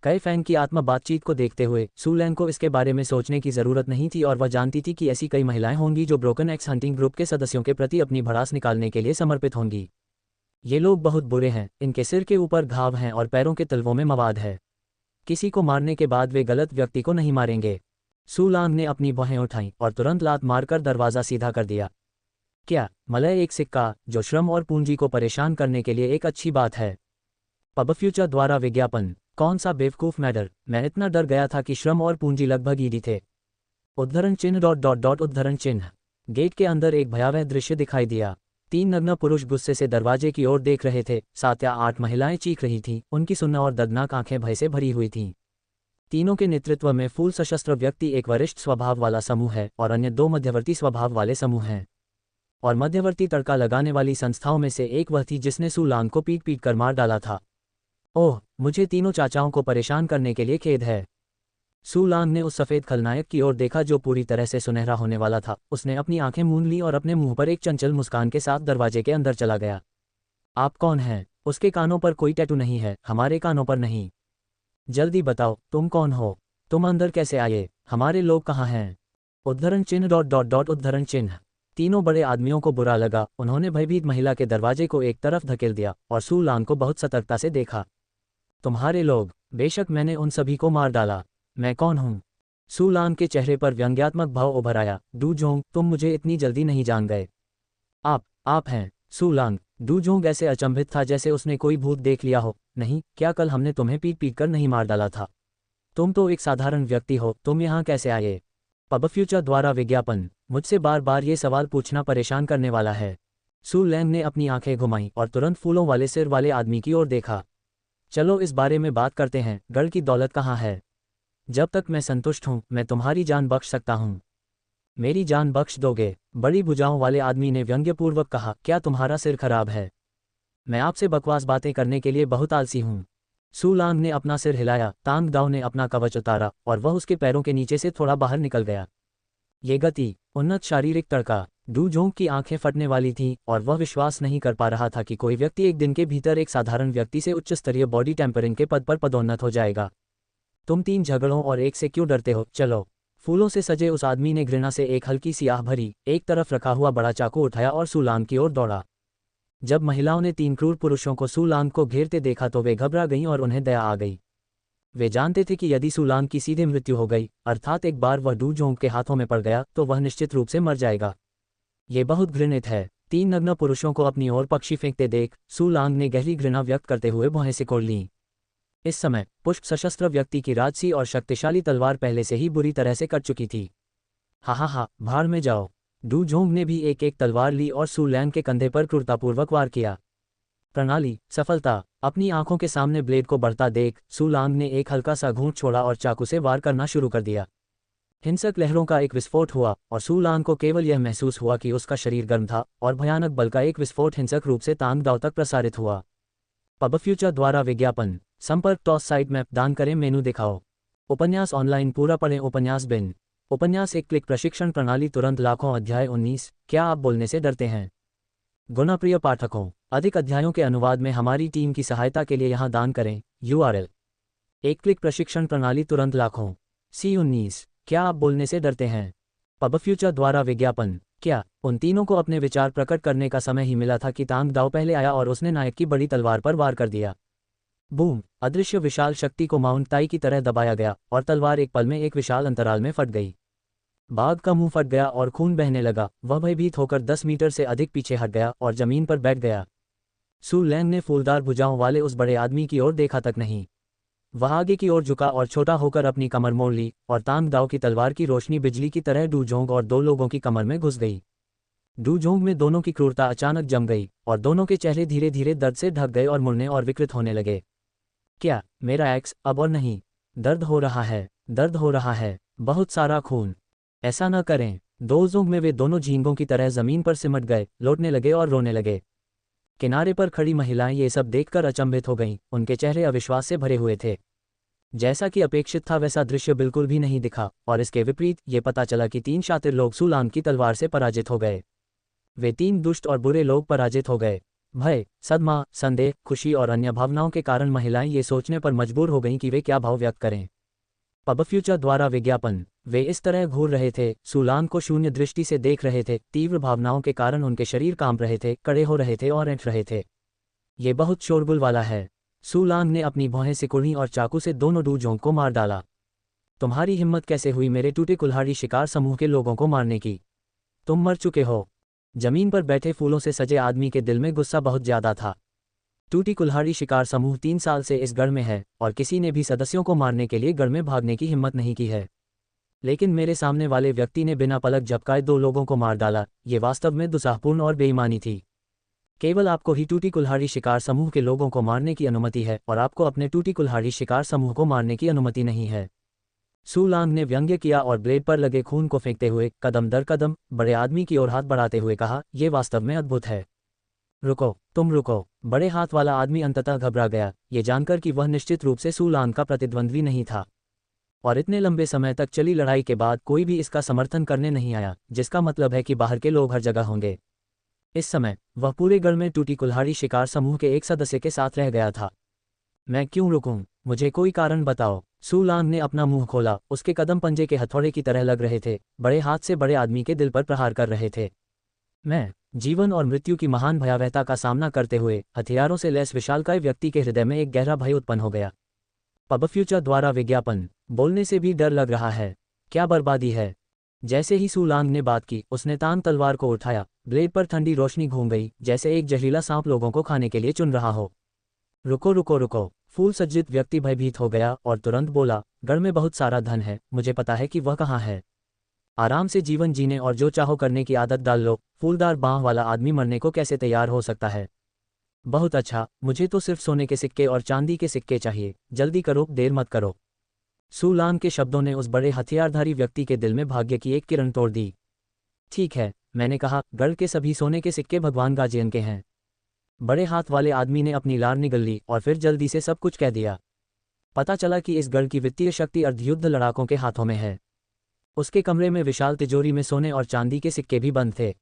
कई फैंग की आत्मा बातचीत को देखते हुए सू लैंग को इसके बारे में सोचने की जरूरत नहीं थी, और वह जानती थी कि ऐसी कई महिलाएं होंगी जो ब्रोकन एक्स हंटिंग ग्रुप के सदस्यों के प्रति अपनी भड़ास निकालने के लिए समर्पित होंगी। ये लोग बहुत बुरे हैं। इनके सिर के ऊपर घाव हैं और पैरों के तलवों में मवाद है। किसी को मारने के बाद वे गलत व्यक्ति को नहीं मारेंगे। सू लैंग ने अपनी भौहें उठाईं और तुरंत लात मारकर दरवाजा सीधा कर दिया। क्या मलय एक सिक्का जो श्रम और पूंजी को परेशान करने के लिए एक अच्छी बात है। पब फ्यूचर द्वारा विज्ञापन। कौन सा बेवकूफ मैडर। मैं इतना डर गया था कि श्रम और पूंजी लगभग ईडी थे। उद्धरण चिन्ह ... उद्धरण चिन्ह। गेट के अंदर एक भयावह दृश्य दिखाई दिया। 3 नग्न पुरुष गुस्से से दरवाजे की ओर देख रहे थे। 7 या 8 महिलाएं चीख रही थीं, उनकी सुन्न और दर्दनाक आंखें भय से भरी हुई थीं। तीनों के नेतृत्व में फूल सशस्त्र व्यक्ति एक वरिष्ठ स्वभाव वाला समूह है और अन्य 2 मध्यवर्ती स्वभाव वाले समूह हैं। और मध्यवर्ती तड़का लगाने वाली संस्थाओं में से एक वह थी जिसने सू लैंग को पीट पीट कर मार डाला था। ओह, मुझे तीनों चाचाओं को परेशान करने के लिए खेद है। सू लैंग ने उस सफ़ेद खलनायक की ओर देखा जो पूरी तरह से सुनहरा होने वाला था। उसने अपनी आंखें मूंद ली और अपने मुंह पर एक चंचल मुस्कान के साथ दरवाजे के अंदर चला गया। आप कौन हैं? उसके कानों पर कोई टैटू नहीं है। हमारे कानों पर नहीं। जल्दी बताओ, तुम कौन हो? तुम अंदर कैसे आए? हमारे लोग कहाँ हैं? उद्धरण चिन्ह ... उद्धरण चिन्ह। तीनों बड़े आदमियों को बुरा लगा। उन्होंने भयभीत महिला के दरवाजे को एक तरफ धकेल दिया और सू लैंग को बहुत सतर्कता से देखा। तुम्हारे लोग। बेशक मैंने उन सभी को मार डाला। मैं कौन हूँ? सू लैंग के चेहरे पर व्यंग्यात्मक भाव उभर आया। डू जोंग, तुम मुझे इतनी जल्दी नहीं जान गए। आप हैं सू लैंग। डू जोंग ऐसे अचंभित था जैसे उसने कोई भूत देख लिया हो। नहीं, क्या कल हमने तुम्हें पीट पीट कर नहीं मार डाला था? तुम तो एक साधारण व्यक्ति हो, तुम यहाँ कैसे आए? पब फ्यूचर द्वारा विज्ञापन। मुझसे बार बार ये सवाल पूछना परेशान करने वाला है। सू लैंग ने अपनी आंखें घुमाईं और तुरंत फूलों वाले सिर वाले आदमी की ओर देखा। चलो इस बारे में बात करते हैं। गढ़ की दौलत कहाँ है? जब तक मैं संतुष्ट हूँ, मैं तुम्हारी जान बख्श सकता हूँ। मेरी जान बख्श दोगे? बड़ी भुजाओं वाले आदमी ने व्यंग्यपूर्वक कहा। क्या तुम्हारा सिर खराब है? मैं आपसे बकवास बातें करने के लिए बहुत आलसी हूँ। सू लैंग ने अपना सिर हिलाया। तांग दाओ ने अपना कवच उतारा और वह उसके पैरों के नीचे से थोड़ा बाहर निकल गया। ये गति, उन्नत शारीरिक तड़का। डू जोंग की आंखें फटने वाली थीं और वह विश्वास नहीं कर पा रहा था कि कोई व्यक्ति एक दिन के भीतर एक साधारण व्यक्ति से उच्च स्तरीय बॉडी टेम्परिंग के पद पर पदोन्नत हो जाएगा। तुम 3 झगड़ों और एक से क्यों डरते हो? चलो। फूलों से सजे उस आदमी ने घृणा से एक हल्की सी आह भरी, एक तरफ रखा हुआ बड़ा चाकू उठाया और सू लैंग की ओर दौड़ा। जब महिलाओं ने 3 क्रूर पुरुषों को सू लैंग को घेरते देखा तो वे घबरा गईं और उन्हें दया आ गई। वे जानते थे कि यदि सू लैंग की सीधे मृत्यु हो गई, अर्थात एक बार वह डू जोंग के हाथों में पड़ गया, तो वह निश्चित रूप से मर जाएगा। ये बहुत घृणित है। 3 नग्न पुरुषों को अपनी ओर पक्षी फेंकते देख सू लैंग ने गहरी घृणा व्यक्त करते हुए भौहें सिकोड़ लीं। इस समय पुष्प सशस्त्र व्यक्ति की राजसी और शक्तिशाली तलवार पहले से ही बुरी तरह से कट चुकी थी। हा, भाड़ में जाओ। डू जोंग ने भी एक एक तलवार ली और सू लैंग के कंधे पर क्रूरतापूर्वक वार किया। प्रणाली, सफलता। अपनी आंखों के सामने ब्लेड को बढ़ता देख सू लैंग ने एक हल्का सा घूंट छोड़ा और चाकू से वार करना शुरू कर दिया। हिंसक लहरों का एक विस्फोट हुआ और सू लैंग को केवल यह महसूस हुआ कि उसका शरीर गर्म था, और भयानक बल का एक विस्फोट हिंसक रूप से तांग दाओ तक प्रसारित हुआ। पब फ्यूचर द्वारा विज्ञापन। संपर्क टॉस साइट मैप दान करें मेनू दिखाओ। उपन्यास ऑनलाइन पूरा पढ़ें। उपन्यास बिन उपन्यास एक क्लिक प्रशिक्षण प्रणाली तुरंत लाखों। अध्याय 19। क्या आप बोलने से डरते हैं? गुणप्रिय पाठकों, अधिक अध्यायों के अनुवाद में हमारी टीम की सहायता के लिए यहाँ दान करें। URL: एक क्लिक प्रशिक्षण प्रणाली तुरंत लाखों। C19। क्या आप बोलने से डरते हैं? पबफ्यूचर द्वारा विज्ञापन। क्या उन तीनों को अपने विचार प्रकट करने का समय ही मिला था कि तांग दाओ पहले आया और उसने नायक की बड़ी तलवार पर वार कर दिया। बूम! अदृश्य विशाल शक्ति को माउंट ताई की तरह दबाया गया और तलवार एक पल में एक विशाल अंतराल में फट गई। बाघ का मुंह फट गया और खून बहने लगा। वह भयभीत होकर 10 मीटर से अधिक पीछे हट गया और जमीन पर बैठ गया। सू लैंग ने फूलदार भुजाओं वाले उस बड़े आदमी की ओर देखा तक नहीं। वह आगे की ओर झुका और छोटा होकर अपनी कमर मोड़ ली और तांग दाओ की तलवार की रोशनी बिजली की तरह डू जोंग और दो लोगों की कमर में घुस गई। डू जोंग में दोनों की क्रूरता अचानक जम गई और दोनों के चेहरे धीरे धीरे दर्द से ढक गए और मुड़ने और विकृत होने लगे। क्या मेरा एक्स अब और नहीं? दर्द हो रहा है, दर्द हो रहा है, बहुत सारा खून। ऐसा न करें। दो जोंग में वे दोनों झींगों की तरह जमीन पर सिमट गए, लौटने लगे और रोने लगे। किनारे पर खड़ी महिलाएं ये सब देखकर अचंभित हो गईं। उनके चेहरे अविश्वास से भरे हुए थे। जैसा कि अपेक्षित था वैसा दृश्य बिल्कुल भी नहीं दिखा और इसके विपरीत ये पता चला कि 3 शातिर लोग सू लैंग की तलवार से पराजित हो गए। वे 3 दुष्ट और बुरे लोग पराजित हो गए। भय, सदमा, संदेह, खुशी और अन्य भावनाओं के कारण महिलाएं ये सोचने पर मजबूर हो गईं कि वे क्या भाव व्यक्त करें। पबफ्यूचर द्वारा विज्ञापन। वे इस तरह घूर रहे थे, सू लैंग को शून्य दृष्टि से देख रहे थे। तीव्र भावनाओं के कारण उनके शरीर कांप रहे थे, कड़े हो रहे थे और ऐंठ रहे थे। ये बहुत शोरगुल वाला है। सू लैंग ने अपनी भौहें सिकुड़ी और चाकू से दोनों डू जोंग को मार डाला। तुम्हारी हिम्मत कैसे हुई मेरे टूटे कुल्हाड़ी शिकार समूह के लोगों को मारने की? तुम मर चुके हो। जमीन पर बैठे फूलों से सजे आदमी के दिल में गुस्सा बहुत ज्यादा था। टूटी कुल्हाड़ी शिकार समूह 3 साल से इस गढ़ में है और किसी ने भी सदस्यों को मारने के लिए गढ़ में भागने की हिम्मत नहीं की है। लेकिन मेरे सामने वाले व्यक्ति ने बिना पलक झपकाए 2 लोगों को मार डाला। ये वास्तव में दुस्साहपूर्ण और बेईमानी थी। केवल आपको ही टूटी कुल्हाड़ी शिकार समूह के लोगों को मारने की अनुमति है और आपको अपने टूटी कुल्हाड़ी शिकार समूह को मारने की अनुमति नहीं है। सू लैंग ने व्यंग्य किया और ब्लेड पर लगे खून को फेंकते हुए कदम दर कदम बड़े आदमी की ओर हाथ बढ़ाते हुए कहा, यह वास्तव में अद्भुत है। रुको, तुम रुको। बड़े हाथ वाला आदमी अंततः घबरा गया, ये जानकर कि वह निश्चित रूप से सू लैंग का प्रतिद्वंद्वी नहीं था। और इतने लंबे समय तक चली लड़ाई के बाद कोई भी इसका समर्थन करने नहीं आया, जिसका मतलब है कि बाहर के लोग हर जगह होंगे। इस समय वह पूरे गढ़ में टूटी कुल्हाड़ी शिकार समूह के एक सदस्य के साथ रह गया था। मैं क्यों रुकूं? मुझे कोई कारण बताओ। सू लैंग ने अपना मुंह खोला। उसके कदम पंजे के हथौड़े की तरह लग रहे थे, बड़े हाथ से बड़े आदमी के दिल पर प्रहार कर रहे थे। मैं जीवन और मृत्यु की महान भयावहता का सामना करते हुए हथियारों से लैस विशालकाय व्यक्ति के हृदय में एक गहरा भय उत्पन्न हो गया। पबफ्यूचर द्वारा विज्ञापन। बोलने से भी डर लग रहा है। क्या बर्बादी है। जैसे ही सू लैंग ने बात की, उसने तान तलवार को उठाया। ब्लेड पर ठंडी रोशनी घूम गई, जैसे एक जहरीला सांप लोगों को खाने के लिए चुन रहा हो। रुको रुको रुको। फूल सज्जित व्यक्ति भयभीत हो गया और तुरंत बोला, गढ़ में बहुत सारा धन है, मुझे पता है कि वह कहाँ है। आराम से जीवन जीने और जो चाहो करने की आदत डाल लो। फूलदार बाँह वाला आदमी मरने को कैसे तैयार हो सकता है? बहुत अच्छा, मुझे तो सिर्फ सोने के सिक्के और चांदी के सिक्के चाहिए। जल्दी करो, देर मत करो। सू लैंग के शब्दों ने उस बड़े हथियारधारी व्यक्ति के दिल में भाग्य की एक किरण तोड़ दी। ठीक है, मैंने कहा, गढ़ के सभी सोने के सिक्के भगवान गाजियन के हैं। बड़े हाथ वाले आदमी ने अपनी लार निगल ली और फिर जल्दी से सब कुछ कह दिया। पता चला कि इस गढ़ की वित्तीय शक्ति अर्धयुद्ध लड़ाकों के हाथों में है। उसके कमरे में विशाल तिजोरी में सोने और चांदी के सिक्के भी बंद थे।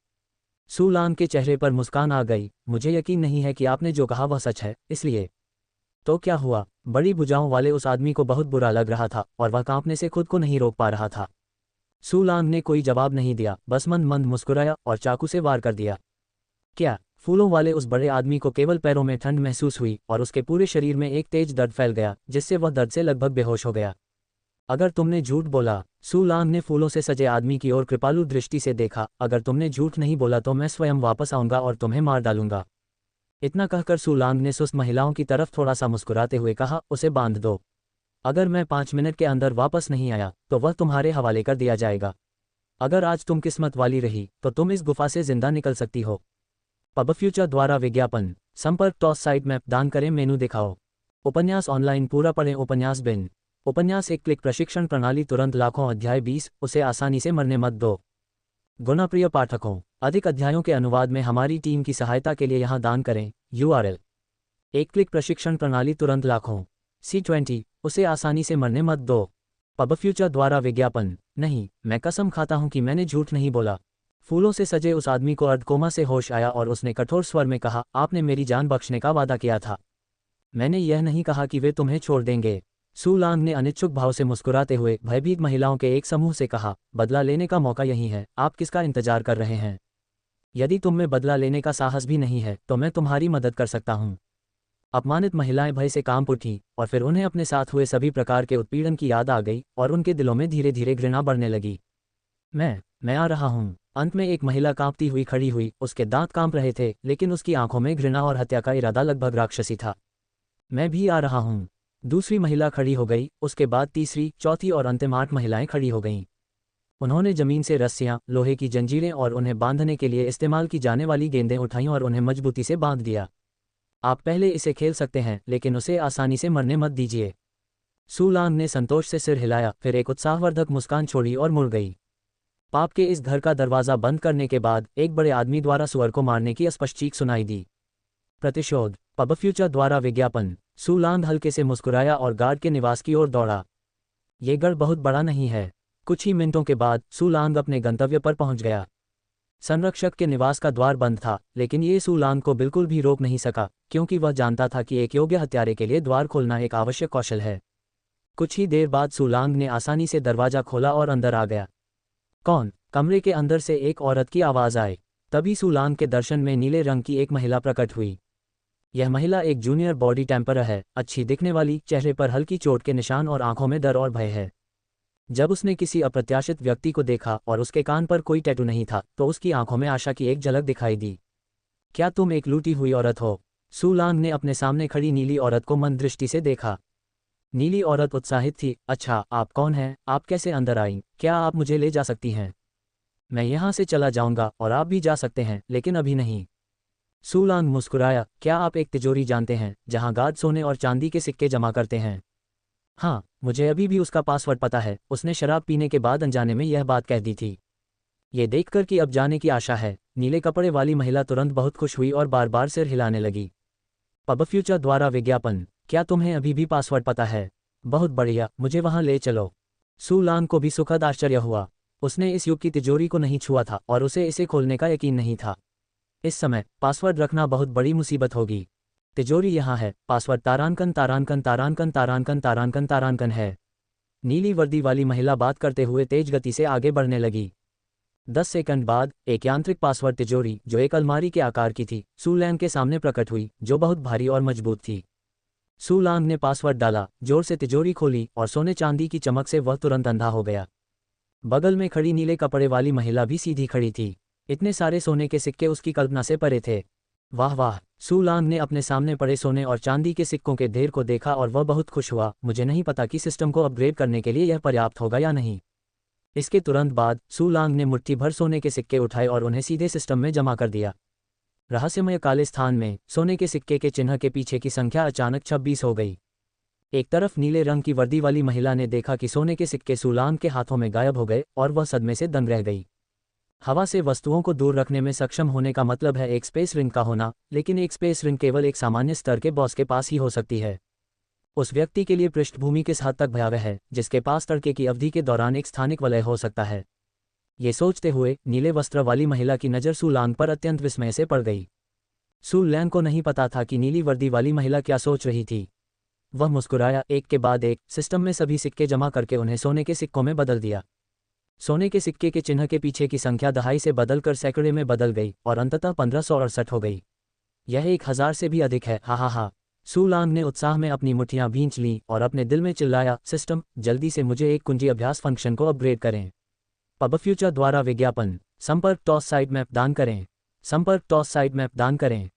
सू लैंग के चेहरे पर मुस्कान आ गई। मुझे यकीन नहीं है कि आपने जो कहा वह सच है, इसलिए। तो क्या हुआ? बड़ी भुजाओं वाले उस आदमी को बहुत बुरा लग रहा था और वह कांपने से खुद को नहीं रोक पा रहा था। सू लैंग ने कोई जवाब नहीं दिया, बस मंद मंद मुस्कुराया और चाकू से वार कर दिया। क्या? फूलों वाले उस बड़े आदमी को केवल पैरों में ठंड महसूस हुई और उसके पूरे शरीर में एक तेज दर्द फैल गया, जिससे वह दर्द से लगभग बेहोश हो गया। अगर तुमने झूठ बोला। सू लैंग ने फूलों से सजे आदमी की ओर कृपालु दृष्टि से देखा। अगर तुमने झूठ नहीं बोला तो मैं स्वयं वापस आऊंगा और तुम्हें मार डालूंगा। इतना कहकर सू लैंग ने सुस्त महिलाओं की तरफ थोड़ा सा मुस्कुराते हुए कहा, उसे बांध दो। अगर मैं 5 मिनट के अंदर वापस नहीं आया तो वह तुम्हारे हवाले कर दिया जाएगा। अगर आज तुम किस्मत वाली रही तो तुम इस गुफा से जिंदा निकल सकती हो। पबफ्यूचर द्वारा विज्ञापन। संपर्क टॉस साइट मैप दान करें, मेनू दिखाओ। उपन्यास ऑनलाइन पूरा पढ़ें। उपन्यास बिन उपन्यास एक क्लिक प्रशिक्षण प्रणाली तुरंत लाखों। अध्याय 20। उसे आसानी से मरने मत दो। गुणप्रिय पाठकों, अधिक अध्यायों के अनुवाद में हमारी टीम की सहायता के लिए यहाँ दान करें। URL: एक क्लिक प्रशिक्षण प्रणाली तुरंत लाखों। C20। उसे आसानी से मरने मत दो। पब फ्यूचर द्वारा विज्ञापन। नहीं, मैं कसम खाता हूं कि मैंने झूठ नहीं बोला। फूलों से सजे उस आदमी को अर्धकोमा से होश आया और उसने कठोर स्वर में कहा, आपने मेरी जान बख्शने का वादा किया था। मैंने यह नहीं कहा कि वे तुम्हें छोड़ देंगे। सू लांग ने अनिच्छुक भाव से मुस्कुराते हुए भयभीत महिलाओं के एक समूह से कहा, बदला लेने का मौका यही है, आप किसका इंतजार कर रहे हैं? यदि तुम में बदला लेने का साहस भी नहीं है तो मैं तुम्हारी मदद कर सकता हूँ। अपमानित महिलाएं भय से कांप उठीं और फिर उन्हें अपने साथ हुए सभी प्रकार के उत्पीड़न की याद आ गई और उनके दिलों में धीरे धीरे घृणा बढ़ने लगी। मैं आ रहा हूँ। अंत में एक महिला कांपती हुई खड़ी हुई, उसके दांत कांप रहे थे लेकिन उसकी आंखों में घृणा और हत्या का इरादा लगभग राक्षसी था। मैं भी आ रहा हूँ। दूसरी महिला खड़ी हो गई, उसके बाद तीसरी, चौथी और अंतिम 8 महिलाएं खड़ी हो गईं। उन्होंने जमीन से रस्सियां, लोहे की जंजीरें और उन्हें बांधने के लिए इस्तेमाल की जाने वाली गेंदें उठाईं और उन्हें मजबूती से बांध दिया। आप पहले इसे खेल सकते हैं लेकिन उसे आसानी से मरने मत दीजिए। सू लांग ने संतोष से सिर हिलाया, फिर एक उत्साहवर्धक मुस्कान छोड़ी और मुड़ गई। पाप के इस घर का दरवाज़ा बंद करने के बाद एक बड़े आदमी द्वारा सुअर को मारने की स्पष्ट चीख सुनाई दी। प्रतिशोध। पब फ्यूचर द्वारा विज्ञापन। सू लांग हल्के से मुस्कुराया और गार्ड के निवास की ओर दौड़ा। ये गढ़ बहुत बड़ा नहीं है। कुछ ही मिनटों के बाद सू लांग अपने गंतव्य पर पहुंच गया। संरक्षक के निवास का द्वार बंद था, लेकिन ये सू लांग को बिल्कुल भी रोक नहीं सका, क्योंकि वह जानता था कि एक योग्य हत्यारे के लिए द्वार खोलना एक आवश्यक कौशल है। कुछ ही देर बाद सू लांग ने आसानी से दरवाजा खोला और अंदर आ गया। कौन? कमरे के अंदर से एक औरत की आवाज़ आई। तभी सू लांग के दर्शन में नीले रंग की एक महिला प्रकट हुई। यह महिला एक जूनियर बॉडी टेम्परर है, अच्छी दिखने वाली, चेहरे पर हल्की चोट के निशान और आंखों में डर और भय है। जब उसने किसी अप्रत्याशित व्यक्ति को देखा और उसके कान पर कोई टैटू नहीं था तो उसकी आंखों में आशा की एक झलक दिखाई दी। क्या तुम एक लूटी हुई औरत हो? सू लांग ने अपने सामने खड़ी नीली औरत को मंद दृष्टि से देखा। नीली औरत उत्साहित थी। अच्छा, आप कौन हैं? आप कैसे अंदर आईं? क्या आप मुझे ले जा सकती हैं? मैं यहाँ से चला जाऊँगा और आप भी जा सकते हैं, लेकिन अभी नहीं। सू लांग मुस्कुराया। क्या आप एक तिजोरी जानते हैं जहाँ गार्ड सोने और चांदी के सिक्के जमा करते हैं? हाँ, मुझे अभी भी उसका पासवर्ड पता है। उसने शराब पीने के बाद अनजाने में यह बात कह दी थी। ये देखकर कि अब जाने की आशा है, नीले कपड़े वाली महिला तुरंत बहुत खुश हुई और बार बार सिर हिलाने लगी। पब फ्यूचर द्वारा विज्ञापन। क्या तुम्हें अभी भी पासवर्ड पता है? बहुत बढ़िया, मुझे वहाँ ले चलो। सू लांग को भी सुखद आश्चर्य हुआ। उसने इस युग की तिजोरी को नहीं छुआ था और उसे इसे खोलने का यकीन नहीं था। इस समय पासवर्ड रखना बहुत बड़ी मुसीबत होगी। तिजोरी यहाँ है, पासवर्ड तारांकन तारांकन तारांकन तारांकन तारांकन तारांकन है। नीली वर्दी वाली महिला बात करते हुए तेज गति से आगे बढ़ने लगी। 10 सेकंड बाद एक यांत्रिक पासवर्ड तिजोरी जो एक अलमारी के आकार की थी सू लांग के सामने प्रकट हुई, जो बहुत भारी और मजबूत थी। सू लांग ने पासवर्ड डाला, जोर से तिजोरी खोली और सोने चांदी की चमक से वह तुरंत अंधा हो गया। बगल में खड़ी नीले कपड़े वाली महिला भी सीधी खड़ी थी। इतने सारे सोने के सिक्के उसकी कल्पना से परे थे। वाह वाह! सू लांग ने अपने सामने पड़े सोने और चांदी के सिक्कों के ढेर को देखा और वह बहुत खुश हुआ। मुझे नहीं पता कि सिस्टम को अपग्रेड करने के लिए यह पर्याप्त होगा या नहीं। इसके तुरंत बाद सू लांग ने मुट्ठी भर सोने के सिक्के उठाए और उन्हें सीधे सिस्टम में जमा कर दिया। रहस्यमय काले स्थान में सोने के सिक्के के चिन्ह के पीछे की संख्या अचानक 26 हो गई। एक तरफ नीले रंग की वर्दी वाली महिला ने देखा कि सोने के सिक्के सू लांग के हाथों में गायब हो गए और वह सदमे से दंग रह गई। हवा से वस्तुओं को दूर रखने में सक्षम होने का मतलब है एक स्पेस रिंग का होना, लेकिन एक स्पेस रिंग केवल एक सामान्य स्तर के बॉस के पास ही हो सकती है। उस व्यक्ति के लिए पृष्ठभूमि किस हद तक भयावह है जिसके पास तड़के की अवधि के दौरान एक स्थानिक वलय हो सकता है। ये सोचते हुए नीले वस्त्र वाली महिला की नज़र सू लांग पर अत्यंत विस्मय से पड़ गई। सू लांग को नहीं पता था कि नीली वर्दी वाली महिला क्या सोच रही थी। वह मुस्कुराया, एक के बाद एक सिस्टम में सभी सिक्के जमा करके उन्हें सोने के सिक्कों में बदल दिया। सोने के सिक्के के चिन्ह के पीछे की संख्या दहाई से बदलकर सैकड़े में बदल गई और अंततः 1568 हो गई। यह 1000 से भी अधिक है। हा हा हा! सू लांग ने उत्साह में अपनी मुट्ठियां भींच लीं और अपने दिल में चिल्लाया, सिस्टम, जल्दी से मुझे एक कुंजी अभ्यास फंक्शन को अपग्रेड करें। पब फ्यूचर द्वारा विज्ञापन। संपर्क टॉस साइट मैप दान करें। संपर्क टॉस साइट मैप दान करें।